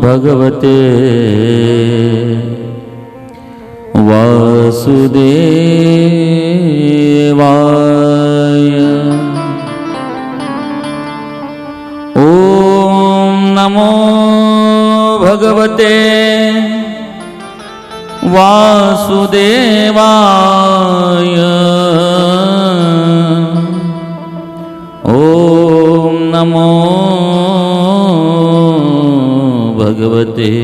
भगवते वासुदेवाय। ओम नमो भगवते वासुदेवाय। ओम नमो भगवते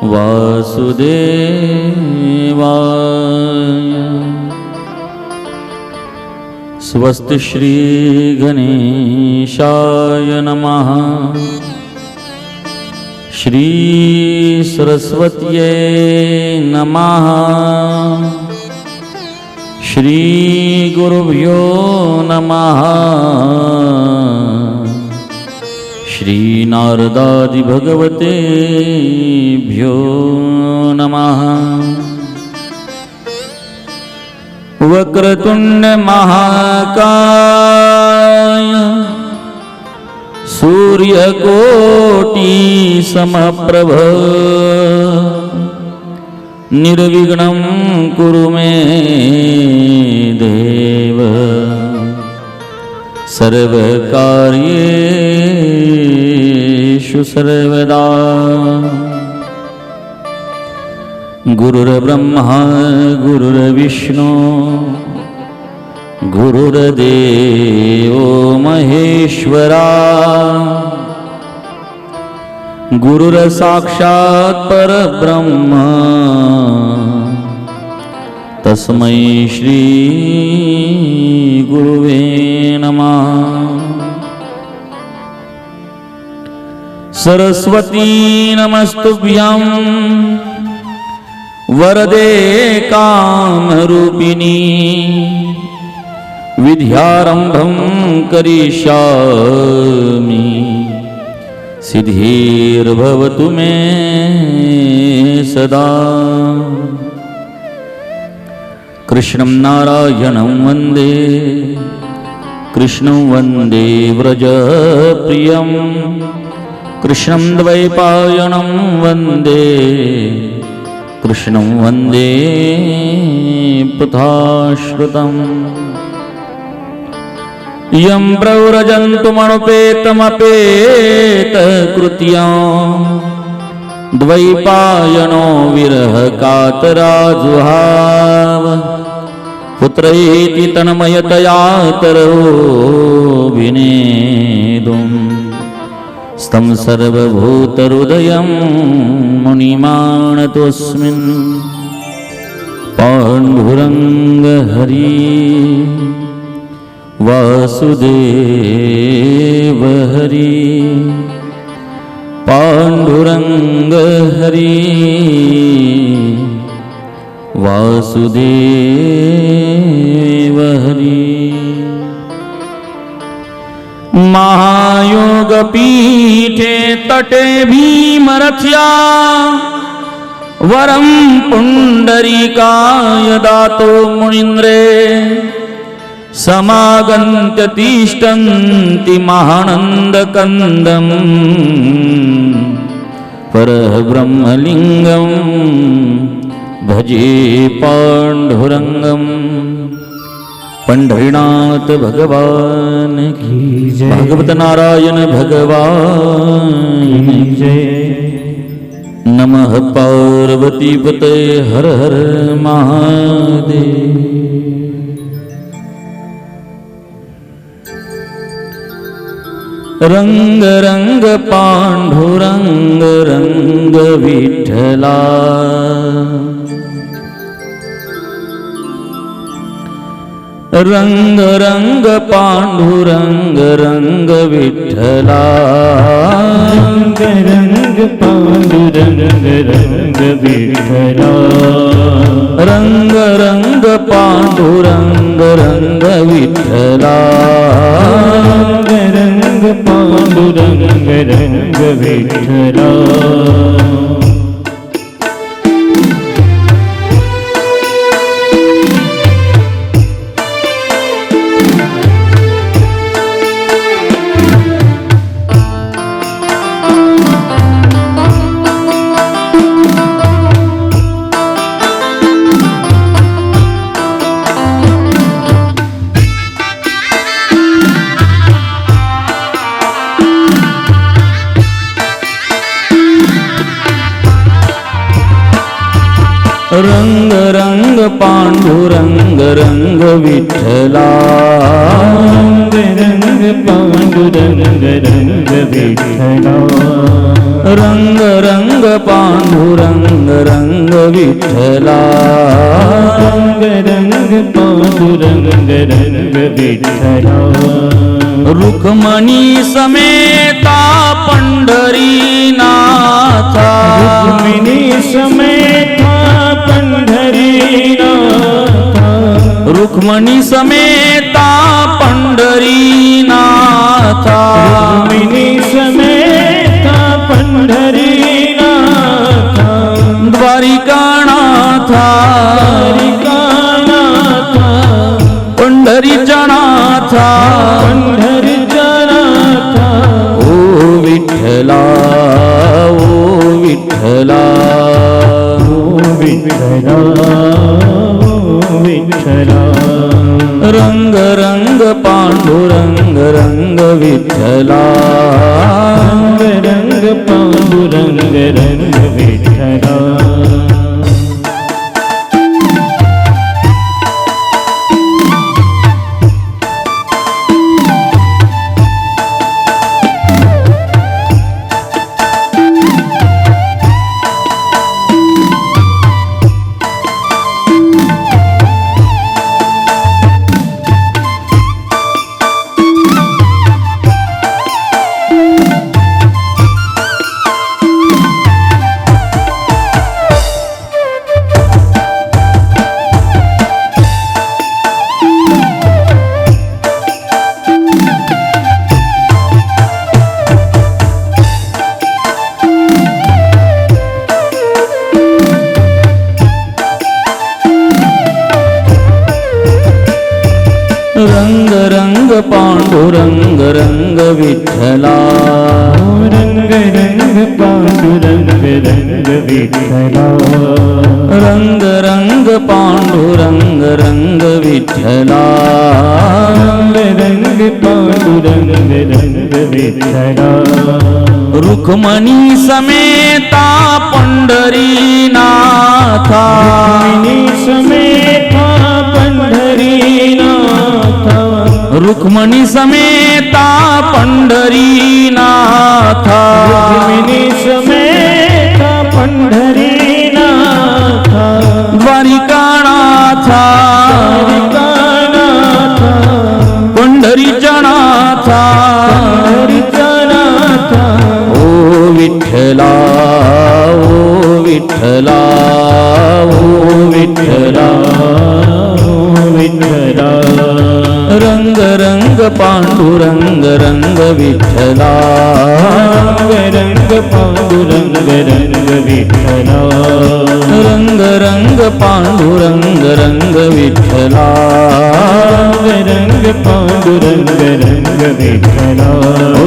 वासुदेवाय। स्वस्ति श्री गणेशाय नमः। श्री सरस्वत्यै नमः। श्री गुरुभ्यो नमः। श्री नारदादि भगवतेभ्यो नमः। वक्रतुंड महाकाय सूर्यकोटि समप्रभ निर्विघ्नं कुरु मे देव सर्वकार्येषु सर्वदा। गुरुर्ब्रह्मा गुरुर्विष्णु गुरुर्देवो महेश्वरा। गुरुर्साक्षात् परब्रह्म तस्मै श्री गुरुवे नमः। सरस्वती नमस्तुभ्यं वरदे कामरूपिणी। विद्यारंभं करिष्यामि सिद्धिर्भवतु मे सदा। कृष्णं नारायणं वन्दे कृष्णं वन्दे व्रजप्रियं। कृष्णं द्वैपायनं वन्दे कृष्णं वन्दे पथाश्रुतम्। यं प्रव्रजन्तुमनुपेतमपेतकृत्यं द्वैपायनो विरह कातराजुहाव। पुत्रैति तन्मयतया तरोभिनेदुम् स्तं सर्वभूतहृदयं मुनिमानतोऽस्मिन्। पाण्डुरङ्ग हरि वासुदेव हरि। पाण्डुरङ्ग हरि वासुदेव हरि। महायोगपीठे तटे भीमरथ्या वरं पुण्डरीकाय दातो मुनीन्द्रे। समागन्त्य तिष्ठन्ति महानन्दकन्दं परब्रह्मलिङ्गं भजे पाण्डुरङ्गम्। पंढरीनाथ भगवान की जय। भगवत नारायण भगवान की जय। नमः पार्वती पते हर हर महादेव। रंग रंग पांडुरंग रंग विठला। रंग रंग पांडुरंग रंग विठला। रंग रंग पांडुरंग रंग विठला। रंग रंग पांडुरंग रंग विठ्ठला रंग पांडुरंग रंग विठ्ठला रंग रंग पांडुरंग रंग विठ्ठला रंग पांडुरंग रंग विठ्ठला रंग रंग पांडुरंग रंग विठ्ठला रंग रंग पांडुरंग रंग विठ्ठला रुक्मणी समेता पंढरीनाथा रुक्मिणी समेता पंढरीनाथा रुक्मणी समेता पंढरीनाथा रुक्मिणी समेता पंढरीनाथा द्वारिकानाथा द्वारिकानाथा पंढरीच्या नाथा पंढरीच्या नाथा ओ विठ्ठला ओ विठ्ठला विठ्ठला विठ्ठला रंग रंग पांडुरंग रंग विठ्ठला रंग रंग पांडुरंग रंग विठ्ठला रंग रंग पांडुरंग रंग विठ्ठला रंग रंग पांडुरंग रंग विठ्ठला रंग रंग पांडुरंग रंग विठ्ठला रंग रंग पांडुरंग रंग विठ्ठला रुक्मणी समेता पंढरीनाथा रुक्मिणी समेता पंढरीनाथा रुक्मणी समेता पंढरीनाथा रुक्मिणी समेता पंढरीनाथा द्वारिकानाथा द्वारिकानाथा पंढरीच्या नाथा पंढरीच्या नाथा ओ विठ्ठला ओ विठ्ठला ओ विठ्ठला विठ्ठला रंग रंग पांडुरंग रंग विठ्ठला रंग पांडुरंग रंग विठ्ठला रंग रंग पांडुरंग रंग विठ्ठला रंग पांडुरंग रंग विठ्ठला ओ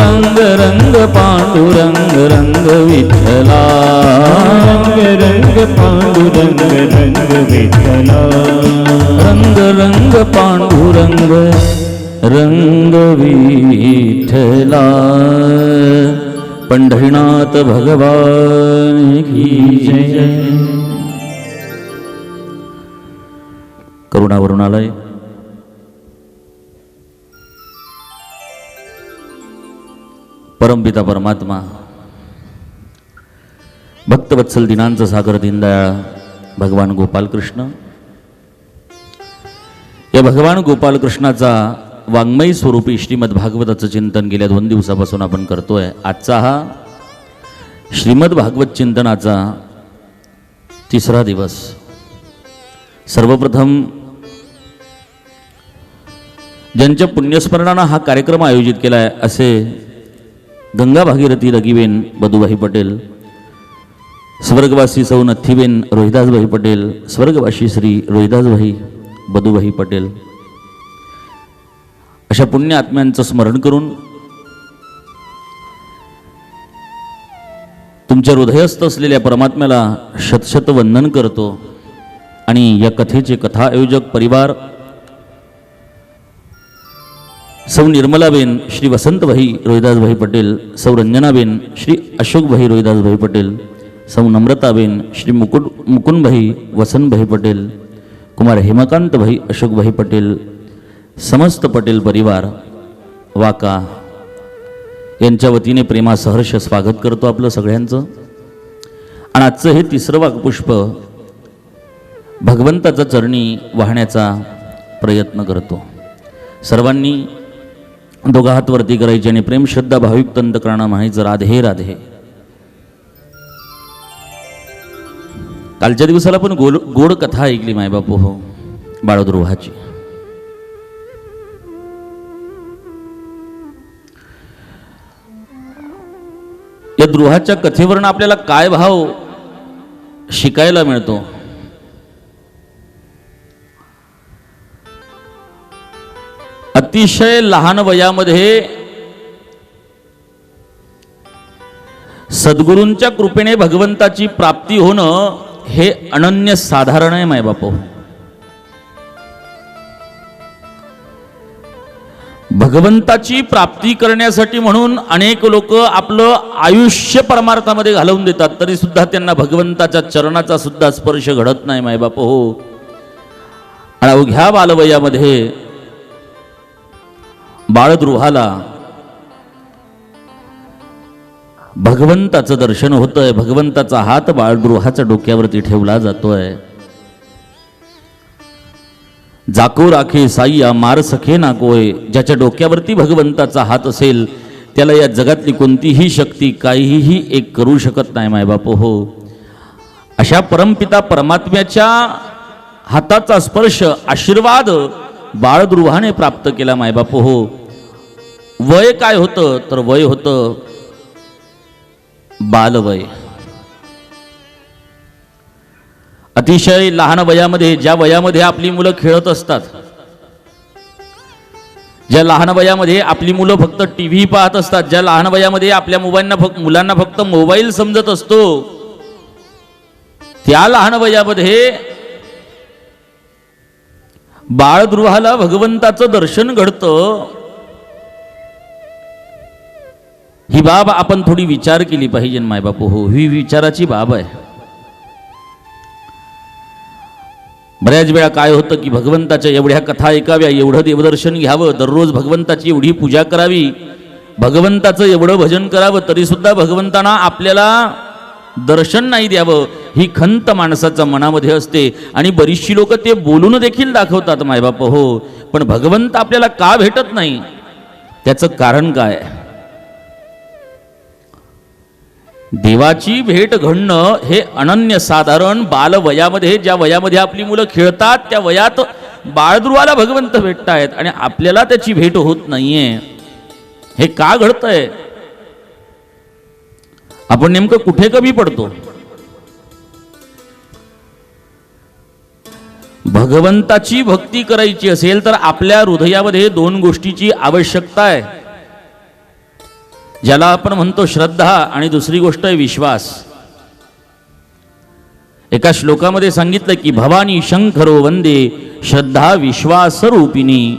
रंग रंग पांडुरंग रंग विठ्ठला रंग रंग पांडुरंग रंग विठ्ठला रंग रंग पांडुरंग रंग विठ्ठला पंढरीनाथ भगवान की जय. करुणा वरुणालय परमपिता परमात्मा भक्तवत्सल दिनांचा सागर दीनदयाळ भगवान गोपालकृष्ण या भगवान गोपालकृष्णाचा वाङ्मयी स्वरूपी श्रीमद भागवताचं चिंतन गेल्या 2 दिवसापासून आपण करतोय. आजचा हा श्रीमद भागवत चिंतनाचा 3रा दिवस. सर्वप्रथम ज्यांच्या पुण्यस्मरणानं हा कार्यक्रम आयोजित केला आहे असे गंगा भागीरथी रगीबेन बधूभाई पटेल, स्वर्गवासी सौ नथीबेन रोहिदासभाई पटेल, स्वर्गवासी श्री रोहिदासभाई बधूभाई पटेल अशा पुण्य आत्म्यांचं स्मरण करून तुमच्या हृदयस्थ असलेल्या परमात्म्याला शतशत वंदन करतो. आणि या कथेचे कथा आयोजक परिवार सौ निर्मलाबेन श्री वसंतभाई रोहिदासभाई पटेल, सौ रंजनाबेन श्री अशोकभाई रोहिदासभाई पटेल, सौ नम्रताबेन श्री मुकुंदभाई वसंतभाई पटेल, कुमार हेमकांतभाई अशोकभाई पटेल, समस्त पटेल परिवार वाका यांच्या वतीने प्रेमासहर्ष स्वागत करतो आपलं सगळ्यांचं. आणि आजचं हे तिसरं वाकपुष्प भगवंताचा चरणी वाहण्याचा प्रयत्न करतो. सर्वांनी दोघा हात वरती करायचे आणि प्रेम श्रद्धा भाविक अंतकरणानं म्हणायचं राधे राधे. कालच्या दिवसाला पण गोड कथा ऐकली मायबापू हो बाळद्रोहाची. या द्रोहाच्या कथेवरून आपल्याला काय भाव शिकायला मिळतो. अतिशय लहान वयामध्ये सद्गुरूंच्या कृपेने भगवंताची प्राप्ती होणं हे अनन्य साधारण आहे मायबापू. भगवंताची प्राप्ती करण्यासाठी म्हणून अनेक लोक आपलं आयुष्य परमार्थामध्ये घालवून देतात, तरी सुद्धा त्यांना भगवंताच्या चरणाचा सुद्धा स्पर्श घडत नाही मायबापू हो. आणि अवघ्या बालवयामध्ये बाळद्रोहाला भगवंताचं दर्शन होतंय, भगवंताचा हात बाळद्रोहाच्या डोक्यावरती ठेवला जातोय. जाको राखे साईया मार सखे ना कोय. ज्याच्या डोक्यावरती भगवंताचा हात असेल त्याला या जगातली कोणतीही शक्ती काहीही एक करू शकत नाही मायबापू हो. अशा परमपिता परमात्म्याच्या हाताचा स्पर्श आशीर्वाद बाळद्रोहाने प्राप्त केला मायबापू हो. वय काय होतं तर वय होतं बालवय. अतिशय लहान वयामध्ये, ज्या वयामध्ये आपली मुलं खेळत असतात, ज्या लहान वयामध्ये आपली मुलं फक्त टीव्ही पाहत असतात, ज्या लहान वयामध्ये आपल्या मुलांना फक्त मोबाईल समजत असतो, त्या लहान वयामध्ये बाळद्रोहाला भगवंताचं दर्शन घडतं. ही बाब आपण थोडी विचार केली पाहिजे मायबापू हो. ही विचाराची बाब आहे. बऱ्याच वेळा काय होतं की भगवंताच्या एवढ्या कथा ऐकाव्या, एवढं देवदर्शन घ्यावं, दररोज भगवंताची एवढी पूजा करावी, भगवंताचं एवढं भजन करावं, तरी सुद्धा भगवंतांना आपल्याला दर्शन नाही द्यावं ही खंत माणसाच्या मनामध्ये असते. आणि बरीचशी लोक ते बोलून देखील दाखवतात मायबाप हो. पण भगवंत आपल्याला का भेटत नाही त्याचं कारण काय? देवाची भेट घडणं हे अनन्य साधारण बालवयामध्ये, ज्या वयामध्ये आपली मुलं खेळतात त्या वयात बाळद्रुहाला भगवंत भेटतायत आणि आपल्याला त्याची भेट होत नाहीये. हे का घडतंय? आपण नेमकं कुठे कमी पडतो? भगवंताची भक्ती करायची असेल तर आपल्या हृदयामध्ये दोन गोष्टीची आवश्यकता आहे, ज्याला आपण म्हणतो श्रद्धा, आणि दुसरी गोष्ट आहे विश्वास. एका श्लोकामध्ये सांगितलं की भवानी शंकरो वंदे श्रद्धा विश्वास रूपिणी.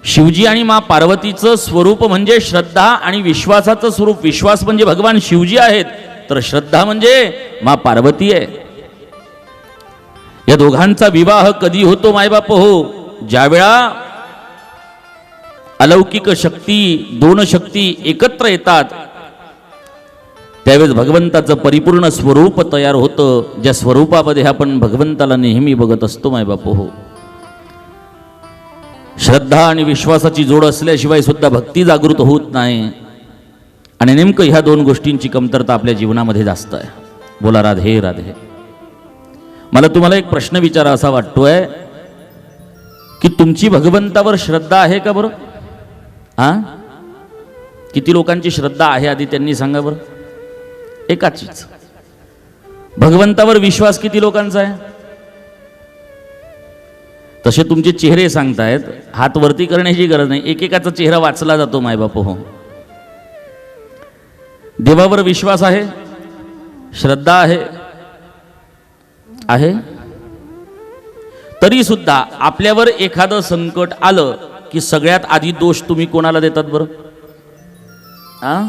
शिवजी आणि मां पार्वतीचं स्वरूप म्हणजे श्रद्धा आणि विश्वासाचं स्वरूप. विश्वास म्हणजे भगवान शिवजी आहेत, तर श्रद्धा म्हणजे मां पार्वती आहे. या दोघांचा विवाह कधी होतो मायबाप हो? ज्यावेळा अलौकिक शक्ती, दोन शक्ती एकत्र येतात त्यावेळेस भगवंताचं परिपूर्ण स्वरूप तयार होतं, ज्या स्वरूपामध्ये आपण भगवंताला नेहमी बघत असतो मायबाप हो. श्रद्धा आणि विश्वासाची जोड असल्याशिवाय सुद्धा भक्ती जागृत होत नाही, आणि नेमकं ह्या दोन गोष्टींची कमतरता आपल्या जीवनामध्ये जास्त आहे. बोला राधे राधे. मला तुम्हाला एक प्रश्न विचारा असा वाटतोय की तुमची भगवंतावर श्रद्धा आहे का बरं? हा, किती लोकांची श्रद्धा आहे आधी त्यांनी सांगा बरं. एकाचीच. भगवंतावर विश्वास किती लोकांचा आहे? तसे तुमचे चेहरे सांगतायत, हात वरती करण्याची गरज नाही, एकेकाचा चेहरा वाचला जातो मायबाप हो. देवावर विश्वास आहे, श्रद्धा आहे, आहे. तरी सुद्धा आपल्यावर एखादं संकट आलं की सगळ्यात आधी दोष तुम्ही कोणाला देतात बरं? आ,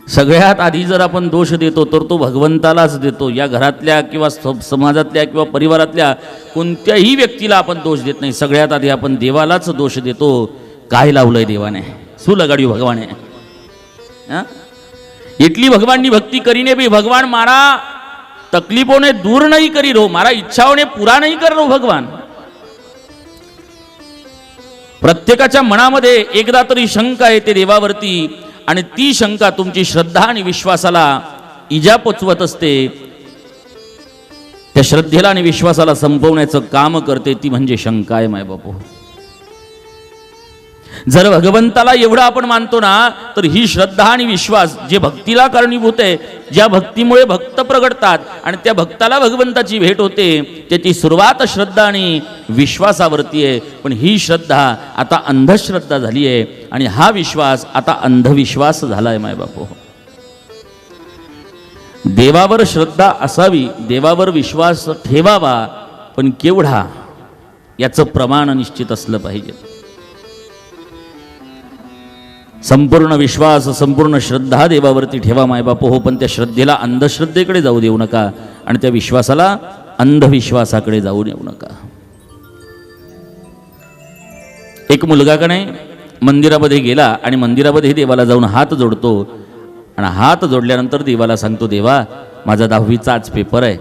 सगळ्यात आधी जर आपण दोष देतो तर तो भगवंतालाच देतो. या घरातल्या किंवा समाजातल्या किंवा परिवारातल्या कोणत्याही व्यक्तीला आपण दोष देत नाही. सगळ्यात आधी आपण देवालाच दोष देतो. काय लावलंय देवाने, सु लगाडी भगवाने. એટલી ભગવાનની ભક્તિ કરીને भी ભગવાન મારા તકલીફોને દૂર નહીં કરી રહ્યો, મારા ઈચ્છાઓને પૂરા નહીં કરી રહ્યો ભગવાન. प्रत्येकाच्या मनामध्ये एकदा तरी शंका येते देवावरती, आणि ती शंका तुमची श्रद्धा आणि विश्वासाला इजा पोचवत असते. त्या श्रद्धेला आणि विश्वासाला संपवण्याचं काम करते, ती म्हणजे शंका आहे मायबापू. जर भगवंताला एवढं आपण मानतो ना, तर ही श्रद्धा आणि विश्वास जे भक्तीला कारणीभूत आहे, ज्या भक्तीमुळे भक्त प्रगटतात आणि त्या भक्ताला भगवंताची भेट होते, त्याची सुरुवात श्रद्धा आणि विश्वासावरती आहे. पण ही श्रद्धा आता अंधश्रद्धा झाली आहे आणि हा विश्वास आता अंधविश्वास झाला आहे मायबापू. देवावर श्रद्धा असावी, देवावर विश्वास ठेवावा, पण केवढा याचं प्रमाण निश्चित असलं पाहिजे. संपूर्ण विश्वास, संपूर्ण श्रद्धा देवावरती ठेवा मायबापू हो, पण त्या श्रद्धेला अंधश्रद्धेकडे जाऊ देऊ नका आणि त्या विश्वासाला अंधविश्वासाकडे जाऊ देऊ नका. एक मुलगा का नाही मंदिरामध्ये गेला आणि मंदिरामध्ये देवाला जाऊन हात जोडतो आणि हात जोडल्यानंतर देवाला सांगतो, देवा माझा 10वीचा आज पेपर आहे,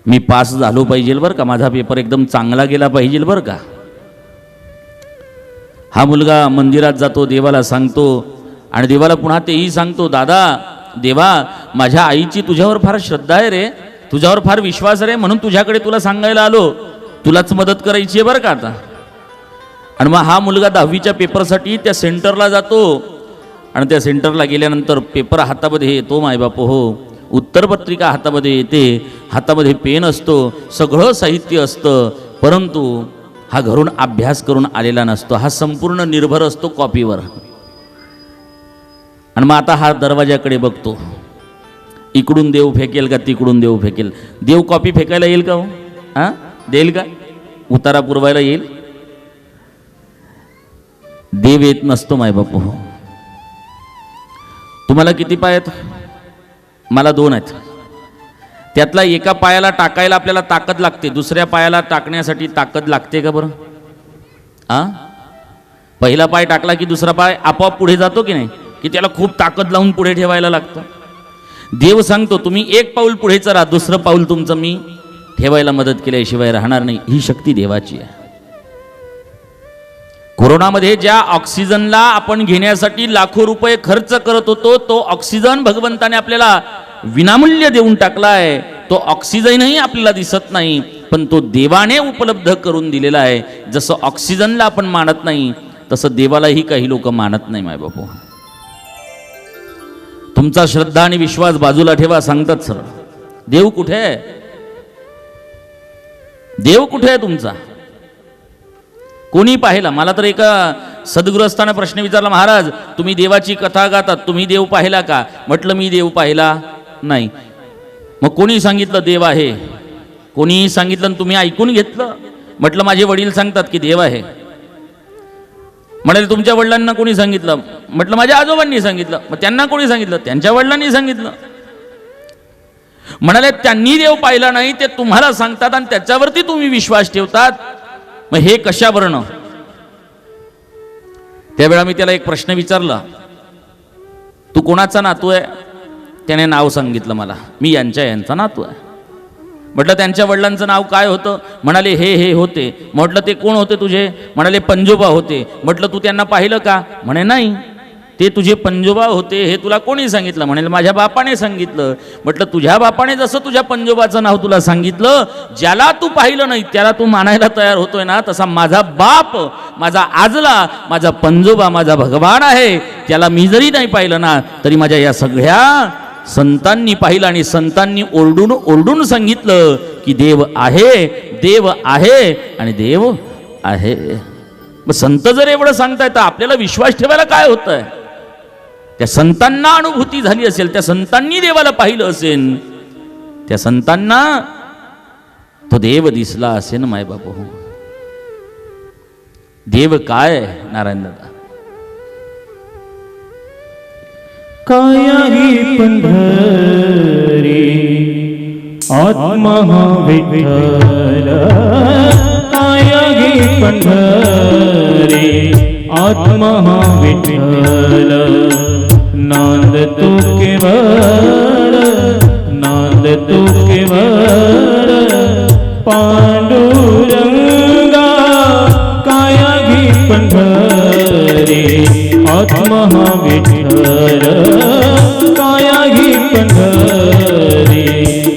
मी पास झालो पाहिजे बरं का, माझा पेपर एकदम चांगला गेला पाहिजे बरं का. हा मुलगा मंदिरात जातो, देवाला सांगतो आणि देवाला पुन्हा तेही सांगतो, दादा देवा माझ्या आईची तुझ्यावर फार श्रद्धा आहे रे, तुझ्यावर फार विश्वास रे, म्हणून तुझ्याकडे तुला सांगायला आलो, तुलाच मदत करायची आहे बरं का आता. आणि मग हा मुलगा 10वीच्या पेपरसाठी त्या सेंटरला जातो आणि त्या सेंटरला गेल्यानंतर पेपर हातामध्ये येतो मायबापू हो, उत्तरपत्रिका हातामध्ये येते, हातामध्ये पेन असतो, सगळं साहित्य असतं, परंतु हा घरून अभ्यास करून आलेला नसतो, हा संपूर्ण निर्भर असतो कॉपीवर. आणि मग आता हा दरवाजाकडे बघतो, इकडून देव फेकेल का तिकडून देव फेकेल, देव कॉपी फेकायला येईल का हो? हां देईल का? उतारा पुरवायला येईल? देव येत नसतो मायबापू हो. तुम्हाला किती पाय आहेत? मला 2 आहेत. त्यातला एका पायाला टाकायला आपल्याला ताकद लागते, दुसऱ्या पायाला टाकण्यासाठी ताकद लागते का बरं? आ, पहिला पाय टाकला की दुसरा पाय आपोआप पुढे जातो की नाही, की त्याला खूप ताकद लावून पुढे ठेवायला लागतं. देव सांगतो तुम्ही 1 पाऊल पुढे चला, दुसरं पाऊल तुमचं मी ठेवायला मदत केल्याशिवाय राहणार नाही. ही शक्ती देवाची आहे. कोरोनामध्ये ज्या ऑक्सिजनला आपण घेण्यासाठी लाखो रुपये खर्च करत होतो, तो ऑक्सिजन भगवंताने आपल्याला विनामूल्य देऊन टाकलाय. तो ऑक्सिजनही आपल्याला दिसत नाही, पण तो देवाने उपलब्ध करून दिलेला आहे. जसं ऑक्सिजनला आपण मानत नाही, तसं देवालाही काही लोक मानत नाही मायबापू. तुमचा श्रद्धा आणि विश्वास बाजूला ठेवा, सांगतात सर. देव कुठे आहे? देव कुठे आहे तुमचा? कोणी पाहिला? मला तर एका सद्गृहस्थाने प्रश्न विचारला, महाराज तुम्ही देवाची कथा गातात, तुम्ही देव पाहिला का? म्हटलं मी देव पाहिला नाही. मग कोणी सांगितलं देव आहे? कोणीही सांगितलं तुम्ही ऐकून घेतलं? म्हटलं माझे वडील सांगतात की देव आहे. म्हणाले तुमच्या वडिलांना कोणी सांगितलं? म्हटलं माझ्या आजोबांनी सांगितलं. मग त्यांना कोणी सांगितलं? त्यांच्या वडिलांनी सांगितलं. म्हणाले त्यांनी देव पाहिला नाही, ते तुम्हाला सांगतात आणि त्याच्यावरती तुम्ही विश्वास ठेवतात. मग हे कशावरनं? त्यावेळा मी त्याला एक प्रश्न विचारला, तू कोणाचा नातू आहे? त्याने नाव सांगितलं मला, मी यांचा नातू आहे. म्हटलं त्यांच्या वडिलांचं नाव काय होतं? म्हणाले हे होते. म्हटलं ते कोण होते तुझे? म्हणाले पंजोबा होते. म्हटलं तू त्यांना पाहिलं का? म्हणे नाही. ते तुझे पंजोबा होते हे तुला कोणी सांगितलं? म्हणेल माझ्या बापाने सांगितलं. म्हटलं तुझ्या बापाने जसं तुझ्या पंजोबाचं नाव तुला सांगितलं, ज्याला तू पाहिलं नाही त्याला तू मानायला तयार होतोय ना, तसा माझा बाप, माझा आजला, माझा पंजोबा, माझा भगवान आहे, त्याला मी जरी नाही पाहिलं ना तरी माझ्या या सगळ्या संतांनी पाहिलं आणि संतांनी ओरडून ओरडून सांगितलं की देव आहे, देव आहे आणि देव आहे. मग संत जर एवढं सांगताय तर आपल्याला विश्वास ठेवायला काय होतंय? त्या संतांना अनुभूती झाली असेल, त्या संतांनी देवाला पाहिलं असेल, त्या संतांना तो देव दिसला असेल. माय बापू, देव काय नारायण दादा? कायाही पंढरी आत्मा हा विठ्ठल, कायाही पंढरी आत्मा हा विठ्ठल, नांद तू केवळ, नांद तू केवळ पांडुरंगा, कायाही पंढरी आत्मा हा विठ्ठल, कायाही पंढरी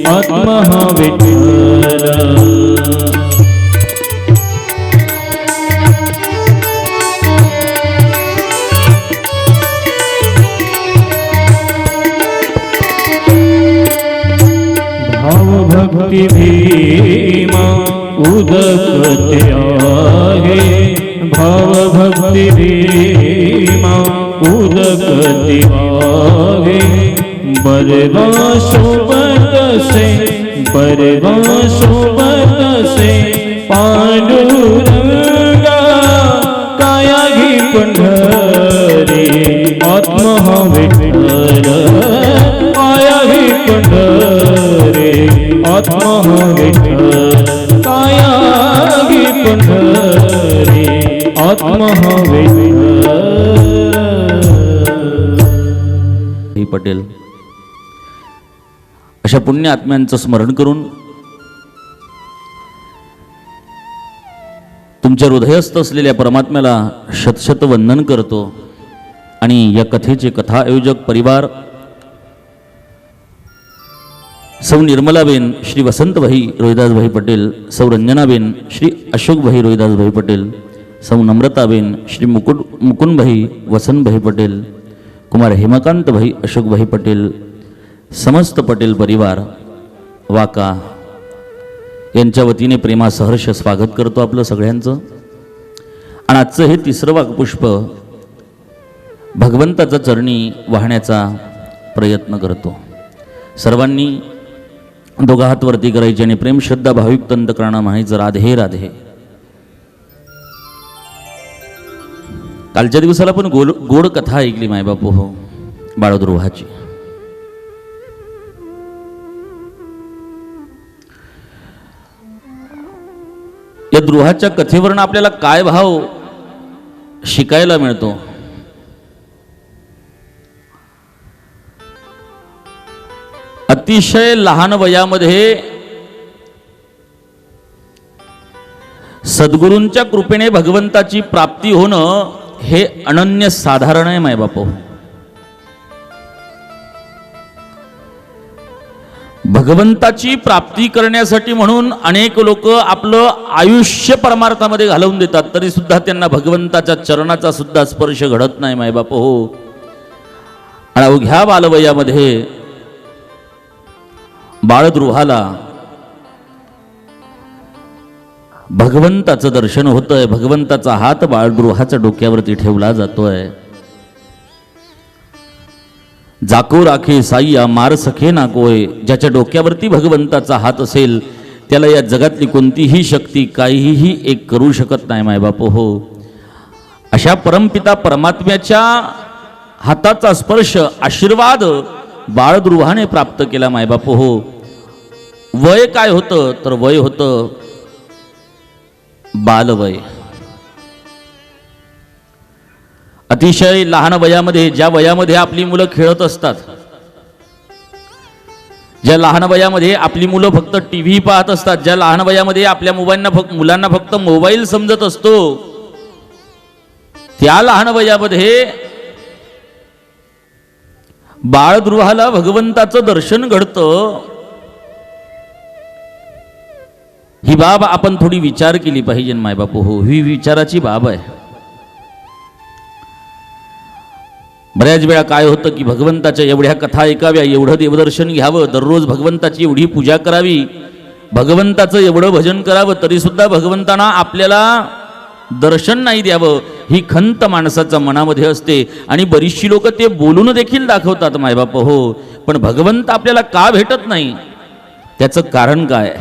आत्मा हा विठ्ठल. भावभक्ती भीमा उदकते आहे, भावभक्ती भीमा उदकते आहे, बरवा सोबत से, बरवा सोबत से पांडुरंगा, कायाही पंढरी आत्मा हा विठ्ठल, कायाही पंढरी आत्मा हा विठ्ठल, कायाही पंढरी आत्मा हा विठ्ठल. पटेल अशा पुण्य आत्म्यांचं स्मरण करून तुमच्या हृदयस्थ असलेल्या परमात्म्याला शतशत वंदन करतो. आणि या कथेचे कथा आयोजक परिवार सौ निर्मलाबेन श्री वसंतभाई रोहिदासभाई पटेल, सौ रंजनाबेन श्री अशोकभाई रोहिदासभाई पटेल, सौ नम्रताबेन श्री मुकुंदभाई वसंतभाई पटेल, कुमार हेमकांतभाई अशोकभाई पटेल, समस्त पटेल परिवार वाका यांच्या वतीने प्रेमासहर्ष स्वागत करतो आपलं सगळ्यांचं. आणि आजचं हे तिसरं वाकपुष्प भगवंताचा चरणी वाहण्याचा प्रयत्न करतो. सर्वांनी दोघा हात वरती करायचे आणि प्रेम श्रद्धा भाविक अंतकरणानं म्हणायचं राधे राधे. कालच्या दिवसाला पण गोड कथा ऐकली मायबापू हो बाळद्रोहाची. या द्रोहाच्या कथेवरून आपल्याला काय भाव शिकायला मिळतो? अतिशय लहान वयामध्ये सद्गुरूंच्या कृपेने भगवंताची प्राप्ती होणं हे अनन्य साधारण आहे मायबापू. भगवंताची प्राप्ती करण्यासाठी म्हणून अनेक लोक आपलं आयुष्य परमार्थामध्ये घालवून देतात, तरी सुद्धा त्यांना भगवंताच्या चरणाचा सुद्धा स्पर्श घडत नाही मायबापू हो. आणि अवघ्या बालवयामध्ये बाळद्रोहाला भगवंताचं दर्शन होतंय, भगवंताचा हात बाळद्रोहाच्या डोक्यावरती ठेवला जातोय. जाको राखे साईया मार सखे ना कोय, ज्याच्या डोक्यावरती भगवंताचा हात असेल त्याला या जगातली कोणतीही शक्ती काहीही एक करू शकत नाही मायबापू हो. अशा परमपिता परमात्म्याच्या हाताचा स्पर्श आशीर्वाद बाळद्रोहाने प्राप्त केला मायबापू हो. वय काय होतं तर वय होतं बालवय. अतिशय लहान वयामध्ये, ज्या वयामध्ये आपली मुलं खेळत असतात, ज्या लहान वयामध्ये आपली मुलं फक्त टीव्ही पाहत असतात, ज्या लहान वयामध्ये आपल्या मुलांना फक्त मोबाईल समजत असतो, त्या लहान वयामध्ये बाळगृहाला भगवंताचं दर्शन घडतं, ही बाब आपण थोडी विचार केली पाहिजे मायबापू. हो, ही विचाराची बाब आहे. बऱ्याच वेळा काय होतं की भगवंताच्या एवढ्या कथा ऐकाव्या, एवढं देवदर्शन घ्यावं, दररोज भगवंताची एवढी पूजा करावी, भगवंताचं एवढं भजन करावं, तरी सुद्धा भगवंतांना आपल्याला दर्शन नाही द्यावं, ही खंत माणसाच्या मनामध्ये असते. आणि बरीचशी लोक ते बोलून देखील दाखवतात मायबाप हो, पण भगवंत आपल्याला का भेटत नाही, त्याचं कारण काय?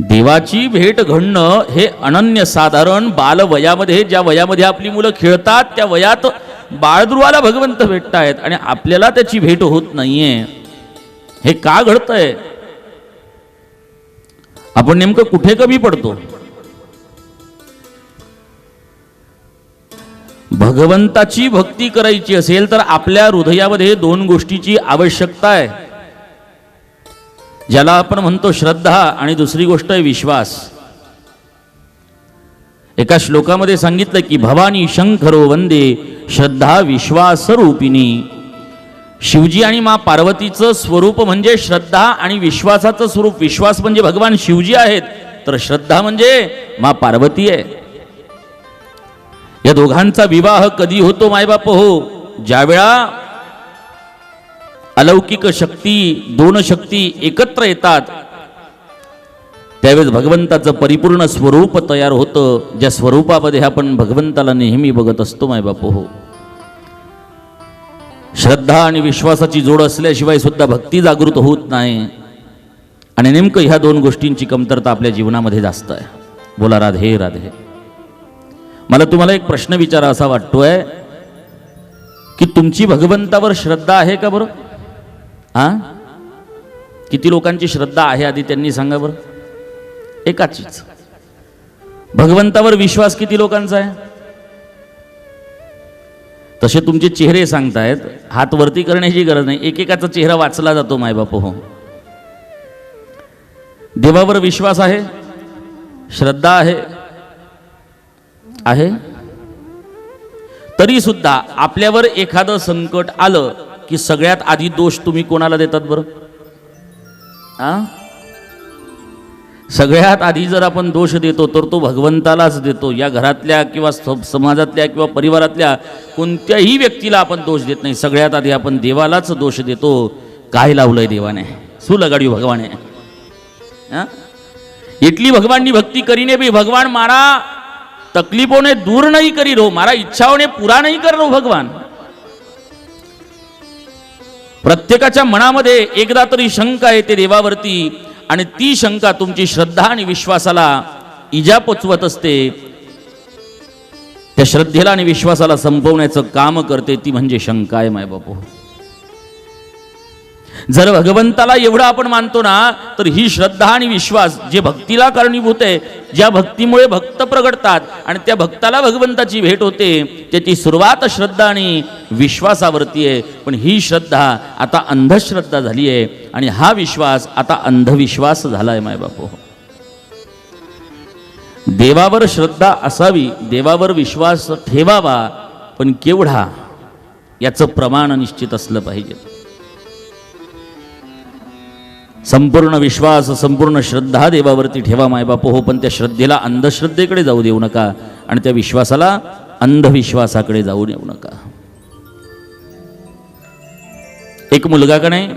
देवाची भेट घडणं हे अनन्यसाधारण. बालवयामध्ये, ज्या वयामध्ये आपली मुलं खेळतात, त्या वयात बाळगृहाला भगवंत भेटतायत आणि आपल्याला त्याची भेट होत नाहीये. हे का घडतंय? आपण नेमकं कुठे कमी पडतो? भगवंताची भक्ती करायची असेल तर आपल्या हृदयामध्ये दोन गोष्टीची आवश्यकता आहे, ज्याला आपण म्हणतो श्रद्धा, आणि दुसरी गोष्ट आहे विश्वास. एका श्लोकामध्ये सांगितलं की भवानी शंकरो वंदे श्रद्धा विश्वास रूपिणी. शिवजी आणि मां पार्वतीचं स्वरूप म्हणजे श्रद्धा आणि विश्वासाचं स्वरूप. विश्वास म्हणजे भगवान शिवजी आहेत, तर श्रद्धा म्हणजे मां पार्वती आहे. या दोघांचा विवाह कधी होतो मायबाप हो? ज्यावेळा अलौकिक शक्ती, दोन शक्ती एकत्र येतात, त्यावेळेस भगवंताचं परिपूर्ण स्वरूप तयार होतं, ज्या स्वरूपामध्ये आपण भगवंताला नेहमी बघत असतो मायबाप हो. श्रद्धा आणि विश्वासाची जोड असल्याशिवाय सुद्धा भक्ती जागृत होत नाही. आणि नेमकं ह्या दोन गोष्टींची कमतरता आपल्या जीवनामध्ये जास्त आहे. बोला राधे राधे. मला तुम्हाला एक प्रश्न विचारा असा वाटतोय की तुमची भगवंतावर श्रद्धा आहे का बरं? हा, किती लोकांची श्रद्धा आहे आधी त्यांनी सांगा बरं. एकाचीच. भगवंतावर विश्वास किती लोकांचा आहे? तसे तुमचे चेहरे सांगतायत, हात वरती करण्याची गरज नाही, एकेकाचा चेहरा वाचला जातो मायबाप हो. देवावर विश्वास आहे, श्रद्धा आहे, आहे, तरी सुद्धा आपल्यावर एखादं संकट आलं की सगळ्यात आधी दोष तुम्ही कोणाला देतात बरं? सगळ्यात आधी जर आपण दोष देतो तर तो भगवंतालाच देतो. या घरातल्या किंवा समाजातल्या किंवा परिवारातल्या कोणत्याही व्यक्तीला आपण दोष देत नाही. सगळ्यात आधी आपण देवालाच दोष देतो. काय लावलंय देवाने, सु लगाडी भगवाने. એટલી ભગવાનની ભક્તિ કરીને भी ભગવાન મારા તકલીફોને દૂર નહીં કરી રહ્યો, મારા ઈચ્છાઓને પૂરા નહીં કરી રહ્યો ભગવાન. प्रत्येकाच्या मनामध्ये एकदा तरी शंका येते देवावरती, आणि ती शंका तुमची श्रद्धा आणि विश्वासाला इजा पोचवत असते. त्या श्रद्धेला आणि विश्वासाला संपवण्याचं काम करते, ती म्हणजे शंका आहे मायबापू. जर भगवंताला एवढं आपण मानतो ना, तर ही श्रद्धा आणि विश्वास जे भक्तीला कारणीभूत आहे, ज्या भक्तीमुळे भक्त प्रगटतात आणि त्या भक्ताला भगवंताची भेट होते, त्याची सुरुवात श्रद्धा आणि विश्वासावरती आहे. पण ही श्रद्धा आता अंधश्रद्धा झाली आहे आणि हा विश्वास आता अंधविश्वास झाला आहे मायबापू. देवावर श्रद्धा असावी, देवावर विश्वास ठेवावा, पण केवढा याचं प्रमाण निश्चित असलं पाहिजे. संपूर्ण विश्वास, संपूर्ण श्रद्धा देवावरती ठेवा मायबाप हो, पण त्या श्रद्धेला अंधश्रद्धेकडे जाऊ देऊ नका आणि त्या विश्वासाला अंधविश्वासाकडे जाऊ देऊ नका. एक मुलगा का नाही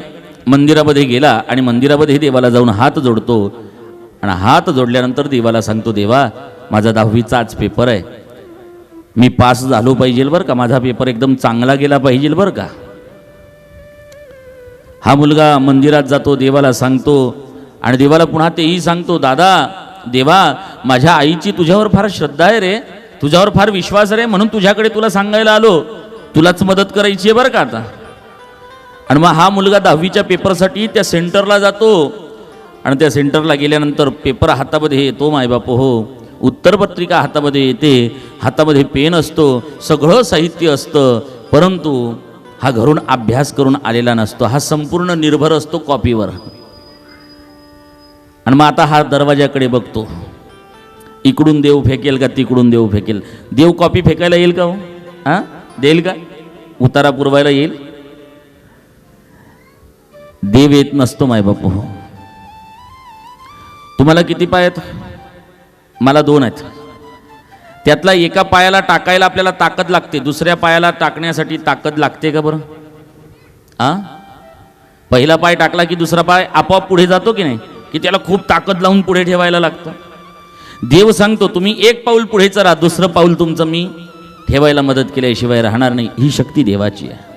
मंदिरामध्ये गेला आणि मंदिरामध्ये देवाला जाऊन हात जोडतो, आणि हात जोडल्यानंतर देवाला सांगतो, देवा माझा 10वीचा आज पेपर आहे, मी पास झालो पाहिजे बरं का, माझा पेपर एकदम चांगला गेला पाहिजे बरं का. हा मुलगा मंदिरात जातो, देवाला सांगतो, आणि देवाला पुन्हा तेही सांगतो, दादा देवा माझ्या आईची तुझ्यावर फार श्रद्धा आहे रे, तुझ्यावर फार विश्वास रे, म्हणून तुझ्याकडे तुला सांगायला आलो, तुलाच मदत करायची आहे बरं का आता. आणि मग हा मुलगा 10वीच्या पेपरसाठी त्या सेंटरला जातो, आणि त्या सेंटरला गेल्यानंतर पेपर हातामध्ये येतो मायबाप हो, उत्तरपत्रिका हातामध्ये येते, हातामध्ये पेन असतो, सगळं साहित्य असतं, परंतु हा घरून अभ्यास करून आलेला नसतो, हा संपूर्ण निर्भर असतो कॉपीवर. आणि मग आता हा दरवाजाकडे बघतो, इकडून देव फेकेल का तिकडून देव फेकेल. देव कॉपी फेकायला येईल का हो? हां, देईल का? उतारा पुरवायला येईल? देव येत नसतो मायबापू. तुम्हाला किती पाय आहेत? मला 2 आहेत. त्यातला एका पायाला टाकायला आपल्याला ताकद लागते, दुसऱ्या पायाला टाकण्यासाठी ताकद लागते का बरं? पहिला पाय टाकला की दुसरा पाय आपोआप पुढे जातो की नाही? की त्याला खूप ताकद लावून पुढे ठेवायला लागतं. देव सांगतो तुम्ही 1 पाऊल पुढे चला, दुसरं पाऊल तुमचं मी ठेवायला मदत केल्याशिवाय राहणार नाही. ही शक्ती देवाची आहे.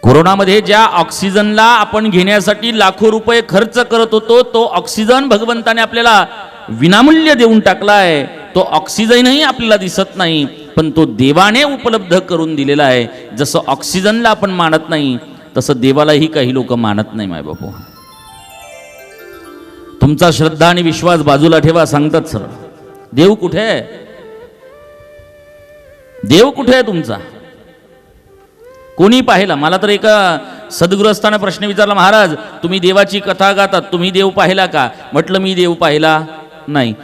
कोरोनामध्ये ज्या ऑक्सिजनला आपण घेण्यासाठी लाखो रुपये खर्च करत होतो, तो ऑक्सिजन भगवंताने आपल्याला विनामूल्य देऊन टाकलाय. तो ऑक्सिजनही आपल्याला दिसत नाही, पण तो देवाने उपलब्ध करून दिलेला आहे. जसं ऑक्सिजनला आपण मानत नाही, तसं देवालाही काही लोक मानत नाही. मायबापू, तुमचा श्रद्धा आणि विश्वास बाजूला ठेवा. सांगतात सर, देव कुठे आहे? देव कुठे आहे तुमचा? कोणी पाहिला? मला तर एका सद्गृहस्थानं प्रश्न विचारला, महाराज तुम्ही देवाची कथा गातात, तुम्ही देव पाहिला का? म्हटलं मी देव पाहिला नाही.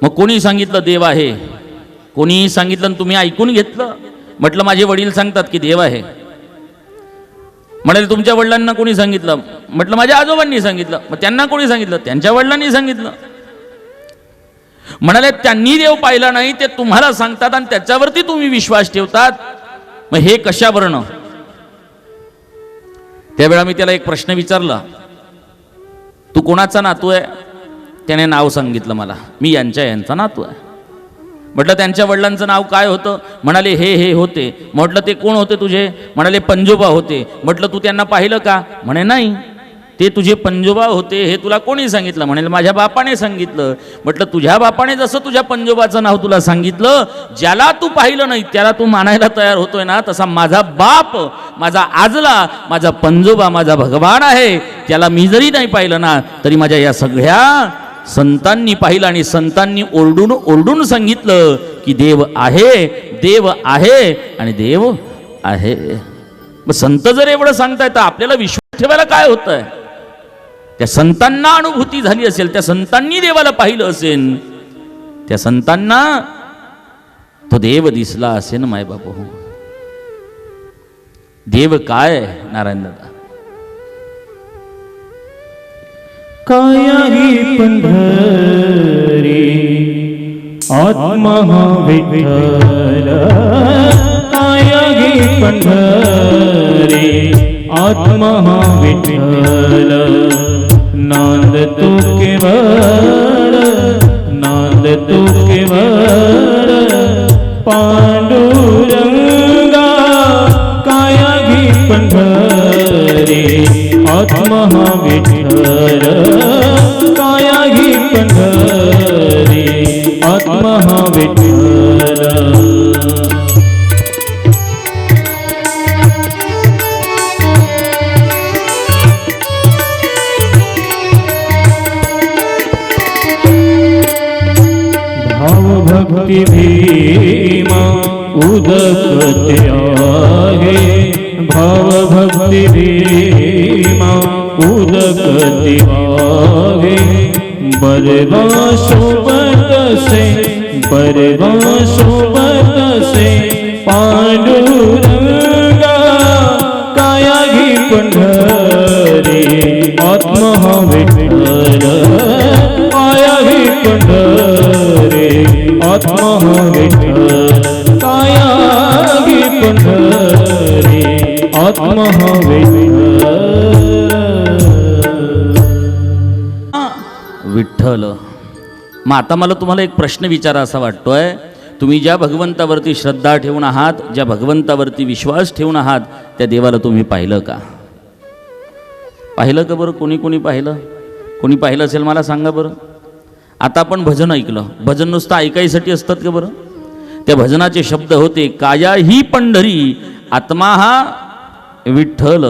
मग कोणी सांगितलं देव आहे? कोणी सांगितलं तुम्ही ऐकून घेतलं? म्हटलं माझे वडील सांगतात की देव आहे. म्हणाले तुमच्या वडिलांना कोणी सांगितलं? म्हटलं माझ्या आजोबांनी सांगितलं. मग त्यांना कोणी सांगितलं? त्यांच्या वडिलांनी सांगितलं. म्हणाले त्यांनी देव पाहिला नाही, ते तुम्हाला सांगतात आणि त्याच्यावरती तुम्ही विश्वास ठेवतात. मग हे कशावरनं? त्यावेळा मी त्याला एक प्रश्न विचारला, तू कोणाचा नातू आहे? त्याने नाव सांगितलं मला. मी यांचा नातू आहे. म्हटलं त्यांच्या वडिलांचं नाव काय होतं? म्हणाले हे होते. म्हटलं ते कोण होते तुझे? म्हणाले पंजोबा होते. म्हटलं तू त्यांना पाहिलं का? म्हणे नाही. ते तुझे पंजोबा होते हे तुला कोणी सांगितलं? म्हणाले माझ्या बापाने सांगितलं. म्हटलं तुझ्या बापाने जसं तुझ्या पंजोबाचं नाव तुला सांगितलं, ज्याला तू पाहिलं नाही त्याला तू मानायला तयार होतोय ना, तसा माझा बाप, माझा आजला, माझा पंजोबा, माझा भगवान आहे. त्याला मी जरी नाही पाहिलं ना, तरी माझ्या या सगळ्या संतांनी पाहिलं आणि संतांनी ओरडून ओरडून सांगितलं की देव आहे, देव आहे आणि देव आहे. मग संत जर एवढं सांगताय तर आपल्याला विश्वास ठेवायला काय होतंय? त्या संतांना अनुभूती झाली असेल, त्या संतांनी देवाला पाहिलं असेल, त्या संतांना तो देव दिसला असेल. माय बापू, देव काय नारायण दादा? कायाही पंढरी आत्मा विठ्ठल, कायाही पंढरी आत्मा विठ्ठल. नांद तू केवळ, नांद तू केवळ पांडुरंगा. कायाही पंढरी आत्मा विठ्ठल, कायाही पंढरी आत्मा विठ्ठल. भावभक्ती भीमा उदकते आहे, भावभक्ती भीमा उदकते आहे. बरवा सोबत से, बरवा सोबत से पांडुरंगा. कायाही पंढरी आत्मा विठ्ठल, कायाही पंढरी आत्मा विठ्ठल, कायाही पंढरी आत्मा विठ्ठल. विठ्ठल. मग आता मला तुम्हाला एक प्रश्न विचारा असा वाटतोय, तुम्ही ज्या भगवंतावरती श्रद्धा ठेवून आहात, ज्या भगवंतावरती विश्वास ठेवून आहात, त्या देवाला तुम्ही पाहिलं का? पाहिलं का बरं? कोणी कोणी पाहिलं? कोणी पाहिलं असेल मला सांगा बरं. आता आपण भजन ऐकलं, भजन नुसतं ऐकायसाठी असतात का बरं? त्या भजनाचे शब्द होते, काया ही पंढरी आत्मा हा विठ्ठल.